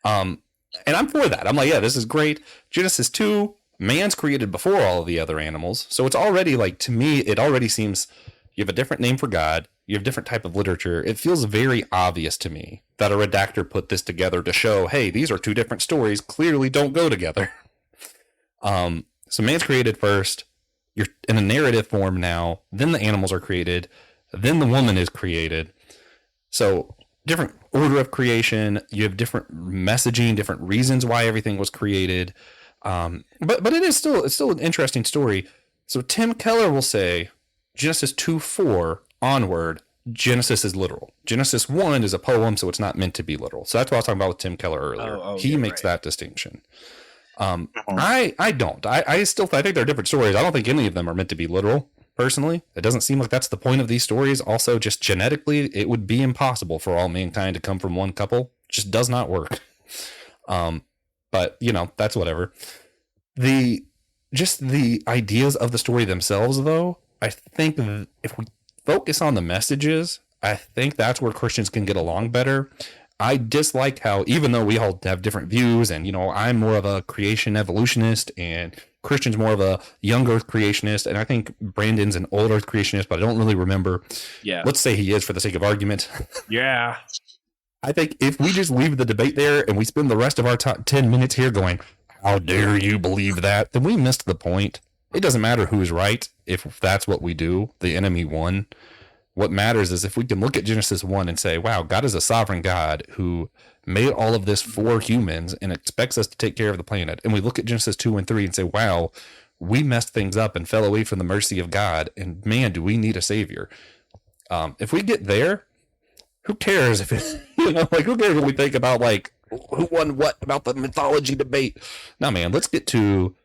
And I'm for that. I'm like, yeah, this is great. Genesis 2, man's created before all of the other animals. So it's already like, to me, it already seems you have a different name for God. You have a different type of literature. It feels very obvious to me that a redactor put this together to show, hey, these are 2 different stories, clearly don't go together. So man's created first. You're in a narrative form now. Then the animals are created. Then the woman is created. So different order of creation. You have different messaging, different reasons why everything was created. But it's still an interesting story. So Tim Keller will say Genesis 2:4 onward, Genesis is literal. Genesis 1 is a poem, so it's not meant to be literal. So that's what I was talking about with Tim Keller earlier. He makes that distinction. I don't. I think they're different stories. I don't think any of them are meant to be literal, personally. It doesn't seem like that's the point of these stories. Also, just genetically, it would be impossible for all mankind to come from one couple. It just does not work. But, that's whatever. The ideas of the story themselves, though, I think if we focus on the messages, I think that's where Christians can get along better. I dislike how, even though we all have different views, and I'm more of a creation evolutionist, and Christian's more of a young earth creationist, and I think Brandon's an old earth creationist, but I don't really remember. Yeah. Let's say he is for the sake of argument. Yeah. I think if we just leave the debate there and we spend the rest of our 10 minutes here going, how dare you believe that, then we missed the point. It doesn't matter who's right if that's what we do. The enemy won. What matters is if we can look at Genesis 1 and say, wow, God is a sovereign God who made all of this for humans and expects us to take care of the planet. And we look at Genesis 2 and 3 and say, wow, we messed things up and fell away from the mercy of God. And man, do we need a savior. If we get there, who cares if it's, who cares what we think about who won what about the mythology debate? No, man, let's get to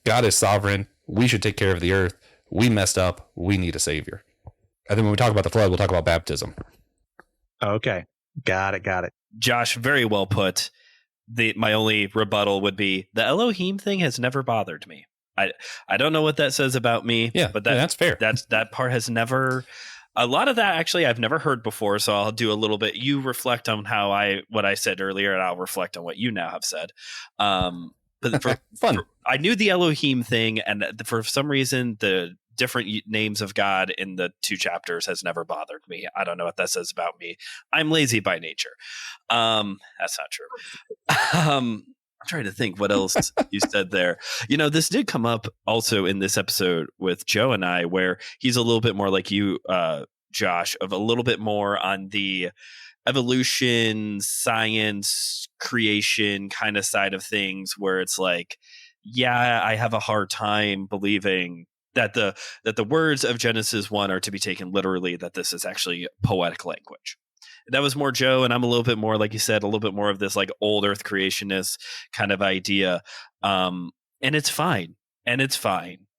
God is sovereign. We should take care of the earth. We messed up. We need a savior. And then when we talk about the flood, we'll talk about baptism. Okay. Got it. Josh, very well put. My only rebuttal would be the Elohim thing has never bothered me. I don't know what that says about me. Yeah, but that's fair. That part has never. A lot of that actually I've never heard before, so I'll do a little bit. You reflect on what I said earlier, and I'll reflect on what you now have said. But Fun. I knew the Elohim thing, and for some reason the different names of God in the 2 chapters has never bothered me. I don't know what that says about me. I'm lazy by nature. That's not true. I'm trying to think what else you said there. This did come up also in this episode with Joe and I, where he's a little bit more like you, Josh, of a little bit more on the evolution, science, creation kind of side of things, where it's like, yeah, I have a hard time believing that the words of Genesis 1 are to be taken literally, that this is actually poetic language. That was more Joe, and I'm a little bit more, like you said, a little bit more of this old earth creationist kind of idea. And it's fine.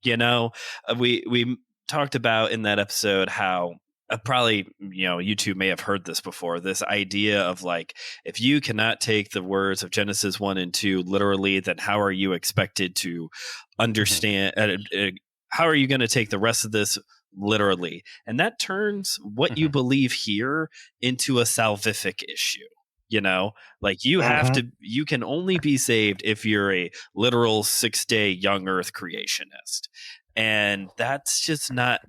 You know, we talked about in that episode how probably, you two may have heard this before, this idea of like, if you cannot take the words of Genesis 1 and 2 literally, then how are you expected to understand? How are you going to take the rest of this literally? And that turns what you believe here into a salvific issue. Like you have to, you can only be saved if you're a literal 6-day young earth creationist. And that's not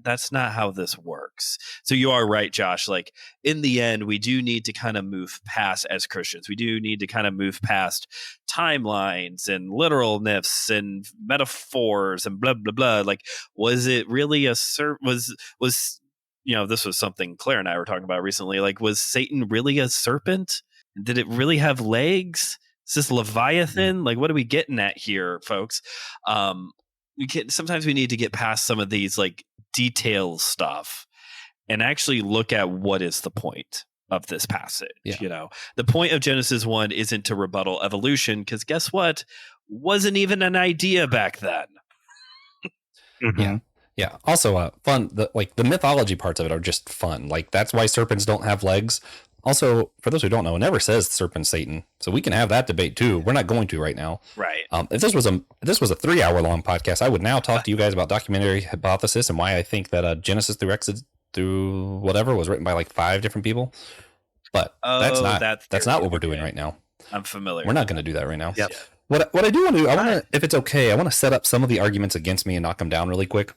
how this works. So you are right, Josh. Like in the end, we do need to kind of move past, as Christians, we do need to kind of move past timelines and literalness and metaphors and blah, blah, blah. Like, was it really this was something Claire and I were talking about recently. Like, was Satan really a serpent? Did it really have legs? Is this Leviathan? Like, what are we getting at here, folks? Sometimes we need to get past some of these like detail stuff and actually look at what is the point of this passage. The point of Genesis 1 isn't to rebuttal evolution, because guess what? Wasn't even an idea back then. Yeah. Also, fun. The mythology parts of it are just fun. Like, that's why serpents don't have legs. Also, for those who don't know, it never says serpent Satan, so we can have that debate too. We're not going to right now. Right. If this was a 3-hour long podcast, I would now talk to you guys about documentary hypothesis and why I think that Genesis through Exodus through whatever was written by like 5 different people. But that's not what we're doing right now. I'm familiar. We're not going to do that right now. Yep. What I do want to do, I want to, if it's okay, I want to set up some of the arguments against me and knock them down really quick.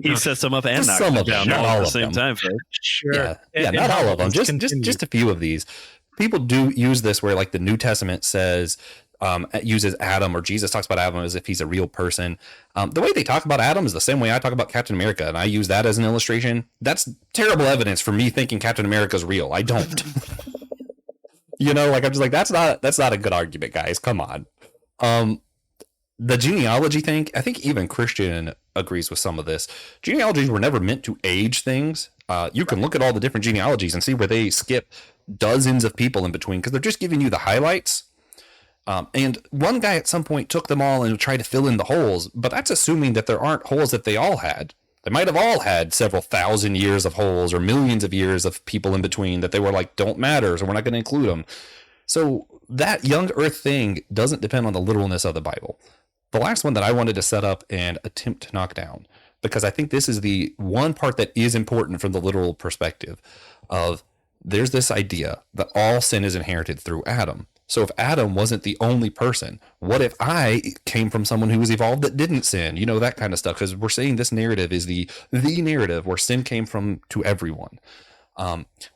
He sets them up and knocks them down all at the same time. Sure. Yeah, not all of them. Just a few of these. People do use this where like the New Testament says, uses Adam, or Jesus talks about Adam as if he's a real person. The way they talk about Adam is the same way I talk about Captain America, and I use that as an illustration. That's terrible evidence for me thinking Captain America is real. I don't. I'm just like, that's not a good argument, guys. Come on. The genealogy thing, I think even Christian agrees with some of this. Genealogies were never meant to age things. You can look at all the different genealogies and see where they skip dozens of people in between, because they're just giving you the highlights. And one guy at some point took them all and tried to fill in the holes, but that's assuming that there aren't holes that they all had. They might have all had several thousand years of holes or millions of years of people in between that they were like, don't matter, so we're not going to include them. So that young earth thing doesn't depend on the literalness of the Bible. The last one that I wanted to set up and attempt to knock down, because I think this is the one part that is important from the literal perspective of, there's this idea that all sin is inherited through Adam. So if Adam wasn't the only person, what if I came from someone who was evolved that didn't sin? That kind of stuff. Because we're saying this narrative is the narrative where sin came from to everyone.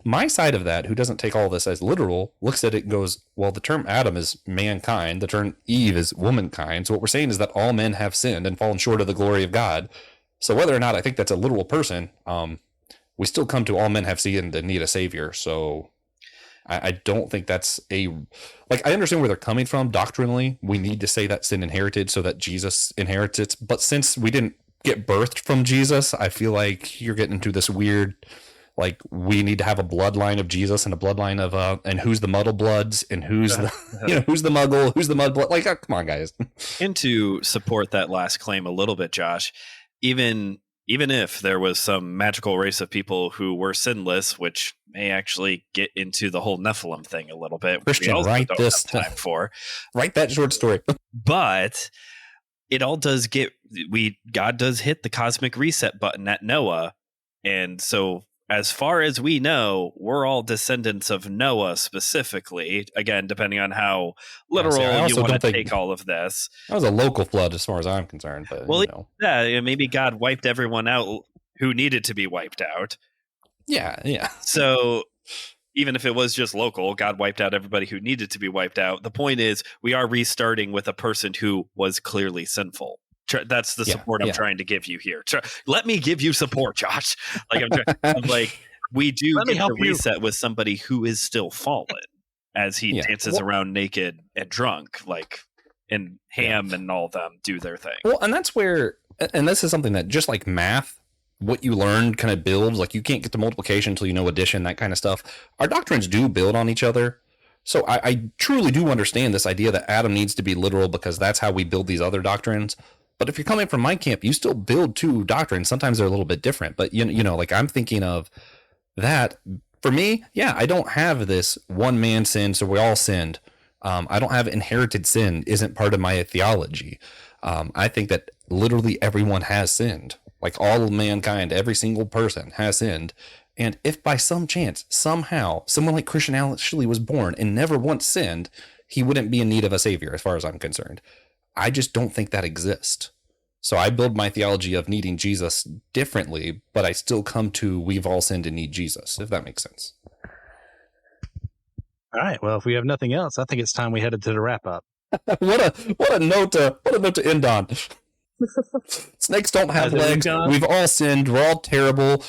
My side of that, who doesn't take all this as literal, looks at it and goes, well, the term Adam is mankind. The term Eve is womankind. So what we're saying is that all men have sinned and fallen short of the glory of God. So whether or not I think that's a literal person, we still come to all men have sinned and need a savior. So I don't think that's I understand where they're coming from. Doctrinally, we need to say that sin inherited so that Jesus inherits it. But since we didn't get birthed from Jesus, I feel like you're getting into this weird, like, we need to have a bloodline of Jesus and a bloodline of and who's the muddle bloods and who's the who's the muggle, who's the mud blood. Like, come on, guys. And to support that last claim a little bit, Josh, even if there was some magical race of people who were sinless, which may actually get into the whole Nephilim thing a little bit. Christian, write this time for. Write that short story. But it all does God does hit the cosmic reset button at Noah, and so, as far as we know, we're all descendants of Noah specifically. Again, depending on how literal you want to take all of this. That was a local flood as far as I'm concerned. But, yeah, maybe God wiped everyone out who needed to be wiped out. Yeah. So even if it was just local, God wiped out everybody who needed to be wiped out. The point is, we are restarting with a person who was clearly sinful. That's the support I'm trying to give you here. Let me give you support, Josh. We do get the reset with somebody who is still fallen as he dances around naked and drunk, and Ham and all them do their thing. Well, and that's where, and this is something that, just like math, what you learn kind of builds. Like, you can't get to multiplication until you know addition, that kind of stuff. Our doctrines do build on each other. So I truly do understand this idea that Adam needs to be literal because that's how we build these other doctrines. But if you're coming from my camp, you still build two doctrines. Sometimes they're a little bit different, but you know, like I'm thinking of that for me. Yeah, I don't have this one man sin, so we all sinned. I don't have inherited sin isn't part of my theology. I think that literally everyone has sinned. Like all of mankind, every single person has sinned. And if by some chance, somehow, someone like Christian Ashley was born and never once sinned, he wouldn't be in need of a savior, as far as I'm concerned. I just don't think that exists. So I build my theology of needing Jesus differently, but I still come to we've all sinned and need Jesus, if that makes sense. All right. Well, if we have nothing else, I think it's time we headed to the wrap up. what a note to end on. Snakes don't have legs. We've all sinned. We're all terrible.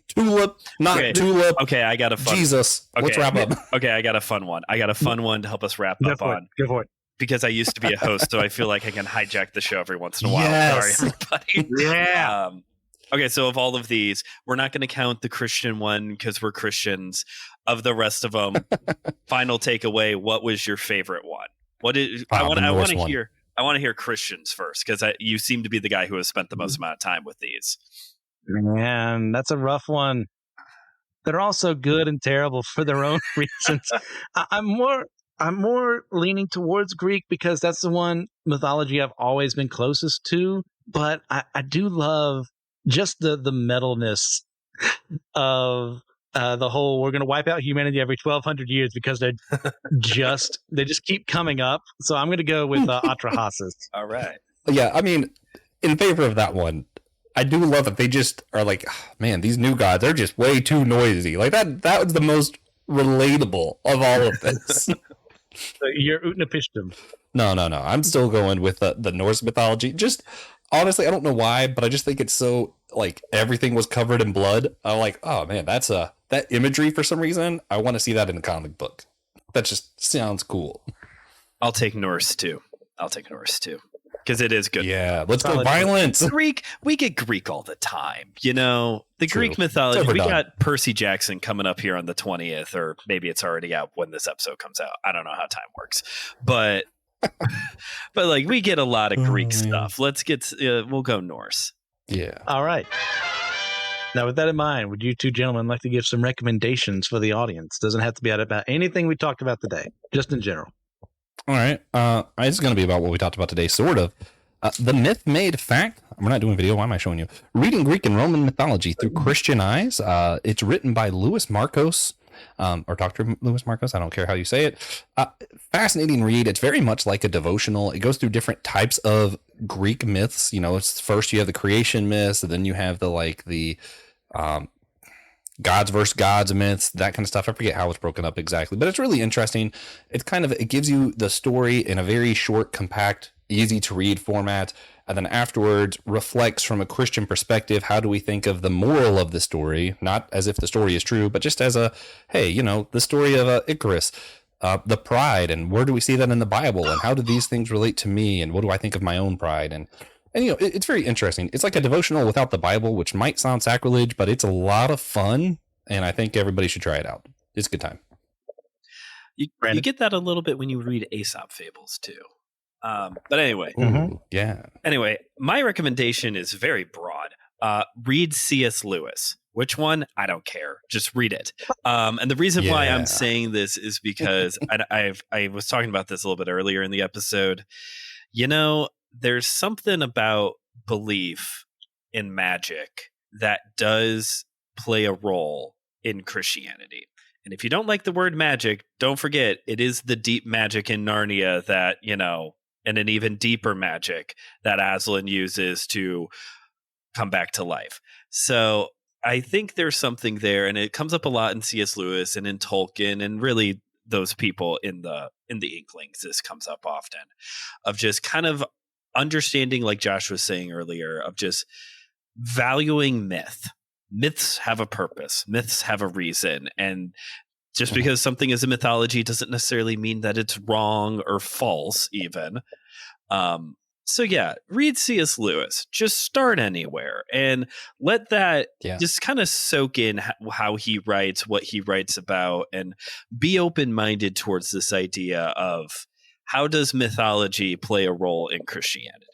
Tulip, not okay. tulip. Okay, I got a fun Jesus. Okay. Let's wrap up. Okay, I got a fun one. I got a fun one to help us wrap up on. Go for it. Because I used to be a host, so I feel like I can hijack the show every once in a while. Yes. Sorry, everybody. Yeah. Okay, so of all of these, we're not going to count the Christian one because we're Christians. Of the rest of them, final takeaway: what was your favorite one? What is? I want to hear. I want to hear Christians first because you seem to be the guy who has spent the most amount of time with these. Man, that's a rough one. They're all so good and terrible for their own reasons. I'm more leaning towards Greek because that's the one mythology I've always been closest to. But I do love just the metalness of the whole we're going to wipe out humanity every 1,200 years because they just keep coming up. So I'm going to go with Atrahasis. All right. Yeah, I mean, in favor of that one, I do love that they just are like, oh, man, these new gods, they're just way too noisy. Like that was the most relatable of all of this. You're Utnapishtim. No. I'm still going with the Norse mythology. Just honestly, I don't know why, but I just think it's so like everything was covered in blood. I'm like, oh man, that's that imagery for some reason. I want to see that in a comic book. That just sounds cool. I'll take Norse too. Because it is good. Yeah, let's go violence. Greek, we get Greek all the time. You know, the True. Greek mythology. We got Percy Jackson coming up here on the 20th, or maybe it's already out when this episode comes out. I don't know how time works, but like we get a lot of Greek stuff. Let's get. We'll go Norse. Yeah. All right. Now, with that in mind, would you two gentlemen like to give some recommendations for the audience? Doesn't have to be about anything we talked about today, just in general. All right. It's going to be about what we talked about today, sort of. The myth made fact. We're not doing video. Why am I showing you? Reading Greek and Roman mythology through Christian eyes. It's written by Louis Markos, or Dr. Louis Markos. I don't care how you say it. Fascinating read. It's very much like a devotional. It goes through different types of Greek myths. You know, it's first you have the creation myths, and then you have the gods versus gods myths, that kind of stuff. I forget how it's broken up exactly, but it's really interesting. It gives you the story in a very short, compact, easy to read format, and then afterwards reflects from a Christian perspective. How do we think of the moral of the story? Not as if the story is true, but just as the story of Icarus, the pride, and where do we see that in the Bible, and how do these things relate to me, and what do I think of my own pride? And it's very interesting. It's like a devotional without the Bible, which might sound sacrilege, but it's a lot of fun, and I think everybody should try it out. It's a good time. You get that a little bit when you read Aesop fables too. But anyway, yeah. Anyway, my recommendation is very broad. Read C.S. Lewis. Which one? I don't care. Just read it. And the reason why I'm saying this is because I was talking about this a little bit earlier in the episode. You know, there's something about belief in magic that does play a role in Christianity. And if you don't like the word magic, don't forget it is the deep magic in Narnia that, and an even deeper magic that Aslan uses to come back to life. So I think there's something there, and it comes up a lot in C.S. Lewis and in Tolkien, and really those people in the Inklings. This comes up often, of just kind of understanding, like Josh was saying earlier, of just valuing myth. Myths have a purpose. Myths have a reason, and just because something is a mythology doesn't necessarily mean that it's wrong or false, even. So yeah, read C.S. Lewis. Just start anywhere and let that just kind of soak in how he writes, what he writes about, and be open-minded towards this idea of how does mythology play a role in Christianity.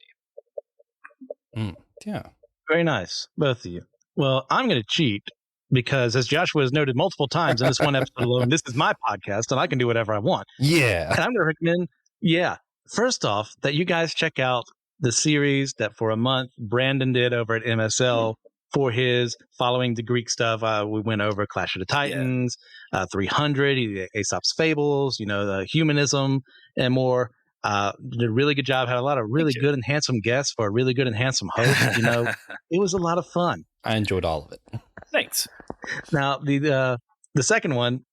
Yeah. Very nice, both of you. Well, I'm going to cheat because, as Joshua has noted multiple times in this one episode alone, this is my podcast and I can do whatever I want. Yeah. And I'm going to recommend, first off, that you guys check out the series that for a month Brandon did over at MSL for his following the Greek stuff. We went over Clash of the Titans, 300, Aesop's Fables, the humanism and more. Did a really good job. Had a lot of really good and handsome guests for a really good and handsome host. It was a lot of fun. I enjoyed all of it. Thanks. Now the second one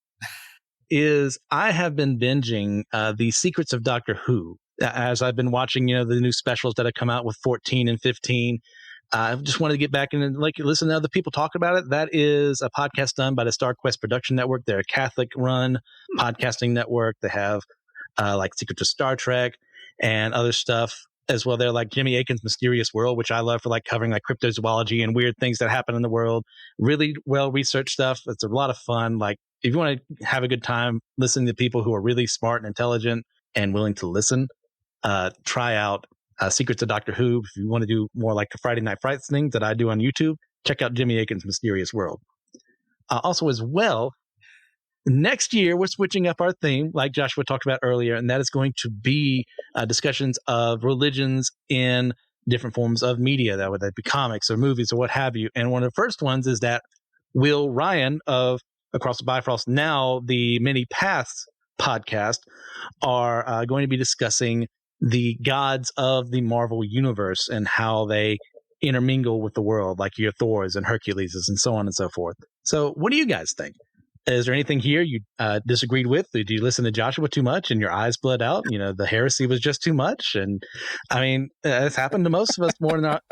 is I have been binging the Secrets of Doctor Who as I've been watching the new specials that have come out with 14 and 15. I just wanted to get back and listen to other people talk about it. That is a podcast done by the Star Quest Production Network. They're a Catholic-run podcasting network. They have Secrets of Star Trek and other stuff as well. They're like Jimmy Akin's Mysterious World, which I love for covering cryptozoology and weird things that happen in the world. Really well-researched stuff. It's a lot of fun. If you want to have a good time listening to people who are really smart and intelligent and willing to listen, try out Secrets of Doctor Who. If you want to do more like the Friday Night Frights thing that I do on YouTube, check out Jimmy Akin's Mysterious World. Also, as well, next year, we're switching up our theme, like Joshua talked about earlier, and that is going to be discussions of religions in different forms of media, that whether it be comics or movies or what have you. And one of the first ones is that Will Ryan of Across the Bifrost, now the Many Paths podcast, are going to be discussing the gods of the Marvel universe and how they intermingle with the world, like your Thors and Herculeses and so on and so forth. So what do you guys think? Is there anything here you disagreed with? Did you listen to Joshua too much and your eyes bled out? The heresy was just too much. And I mean, it's happened to most of us more than not.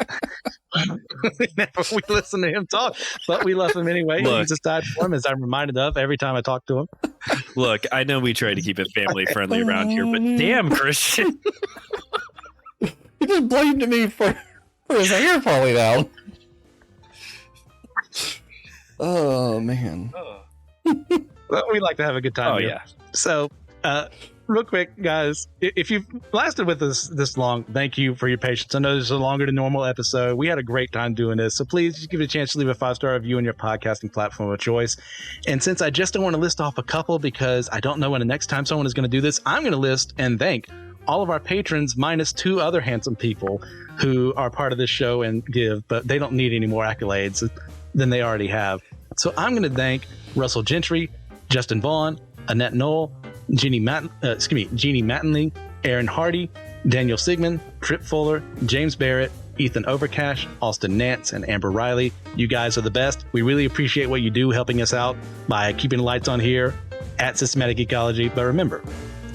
Whenever we listen to him talk, but we love him anyway. Look, he's a side form, as I'm reminded of every time I talk to him. Look, I know we try to keep it family friendly around here, but damn, Christian. He just blamed me for his hair falling out. Oh, man. Well, we like to have a good time. Oh, here. yeah. So, real quick, guys, if you've lasted with us this long, thank you for your patience. I know this is a longer than normal episode. We had a great time doing this. So please just give it a chance to leave a 5-star review on your podcasting platform of choice. And since I just don't want to list off a couple because I don't know when the next time someone is going to do this, I'm going to list and thank all of our patrons minus 2 other handsome people who are part of this show and give, but they don't need any more accolades than they already have. So I'm going to thank Russell Gentry, Justin Vaughn, Annette Knoll, Jeannie Mattingly, Aaron Hardy, Daniel Sigmund, Trip Fuller, James Barrett, Ethan Overcash, Austin Nance, and Amber Riley. You guys are the best. We really appreciate what you do helping us out by keeping the lights on here at Systematic Geekology. But remember,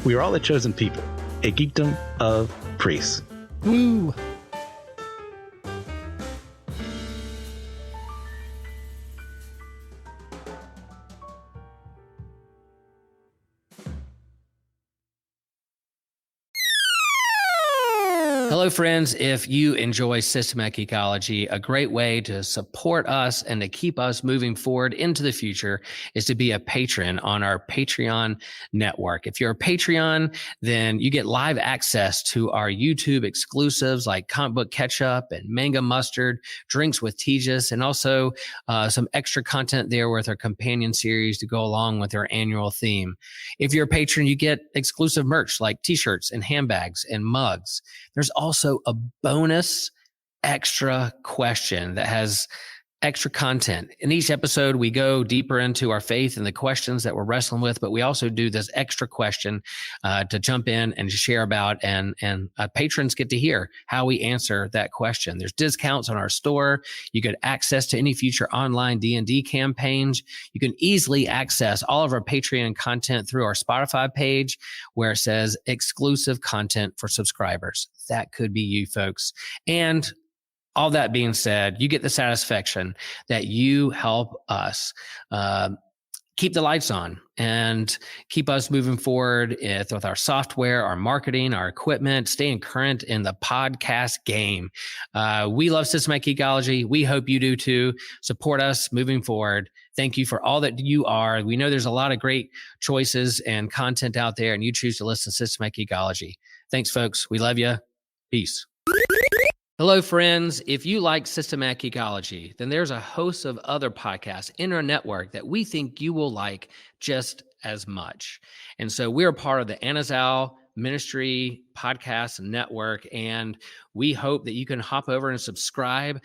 we are all a chosen people, a geekdom of priests. Woo! Hello, friends. If you enjoy Systematic Ecology, a great way to support us and to keep us moving forward into the future is to be a patron on our Patreon network. If you're a Patreon, then you get live access to our YouTube exclusives like Comic Book Ketchup and Manga Mustard, Drinks with Tejas, and also some extra content there with our companion series to go along with our annual theme. If you're a patron, you get exclusive merch like t-shirts and handbags and mugs. There's also a bonus extra question that has extra content. In each episode, we go deeper into our faith and the questions that we're wrestling with, but we also do this extra question to jump in and share about, and patrons get to hear how we answer that question. There's discounts on our store. You get access to any future online D&D campaigns. You can easily access all of our Patreon content through our Spotify page where it says exclusive content for subscribers. That could be you folks. And all that being said, you get the satisfaction that you help us keep the lights on and keep us moving forward with our software, our marketing, our equipment, staying current in the podcast game. We love Systematic Ecology. We hope you do too. Support us moving forward. Thank you for all that you are. We know there's a lot of great choices and content out there, and you choose to listen to Systematic Ecology. Thanks, folks. We love you. Peace. Hello, friends. If you like systematic ecology, then there's a host of other podcasts in our network that we think you will like just as much. And so we're part of the Anazao Ministry Podcast Network, and we hope that you can hop over and subscribe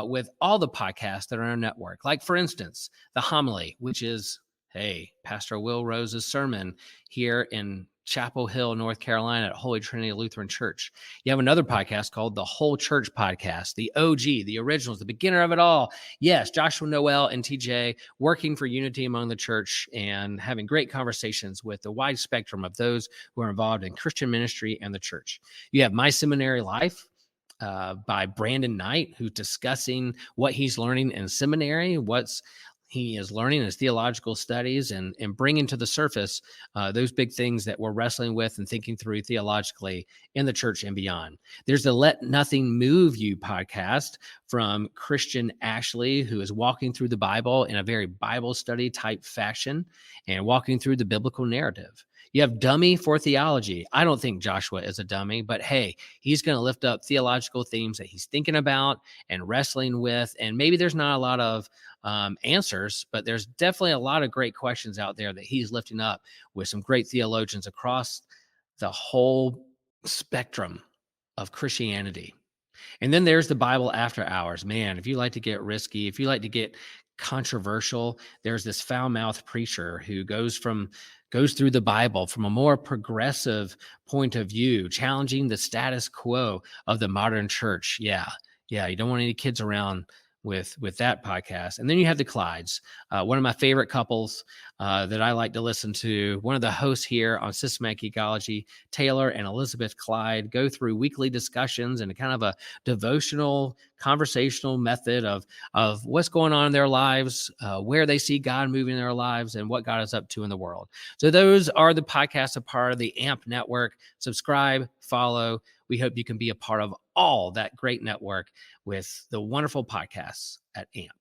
with all the podcasts that are on our network. Like, for instance, The Homily, which is, hey, Pastor Will Rose's sermon here in Chapel Hill, North Carolina at Holy Trinity Lutheran Church. You have another podcast called the Whole Church Podcast, the OG, the originals, the beginner of it all. Yes, Joshua Noel and TJ working for unity among the church and having great conversations with the wide spectrum of those who are involved in Christian ministry and the church. You have My Seminary Life, by Brandon Knight, who's discussing what he's learning in seminary, what's he is learning in his theological studies, and bringing to the surface those big things that we're wrestling with and thinking through theologically in the church and beyond. There's the Let Nothing Move You podcast from Christian Ashley, who is walking through the Bible in a very Bible study type fashion and walking through the biblical narrative. You have Dummy for Theology. I don't think Joshua is a dummy, but hey, he's going to lift up theological themes that he's thinking about and wrestling with. And maybe there's not a lot of answers, but there's definitely a lot of great questions out there that he's lifting up with some great theologians across the whole spectrum of Christianity. And then there's the Bible After Hours. Man, if you like to get risky, if you like to get controversial, there's this foul-mouthed preacher who goes through the Bible from a more progressive point of view, challenging the status quo of the modern church. Yeah, you don't want any kids around with that podcast. And then you have the Clydes, one of my favorite couples that I like to listen to. One of the hosts here on Systematic Ecology, Taylor and Elizabeth Clyde, go through weekly discussions and a kind of a devotional, conversational method of what's going on in their lives, where they see God moving in their lives, and what God is up to in the world. So those are the podcasts, a part of the AMP network. Subscribe, follow. We hope you can be a part of all that great network with the wonderful podcasts at AMP.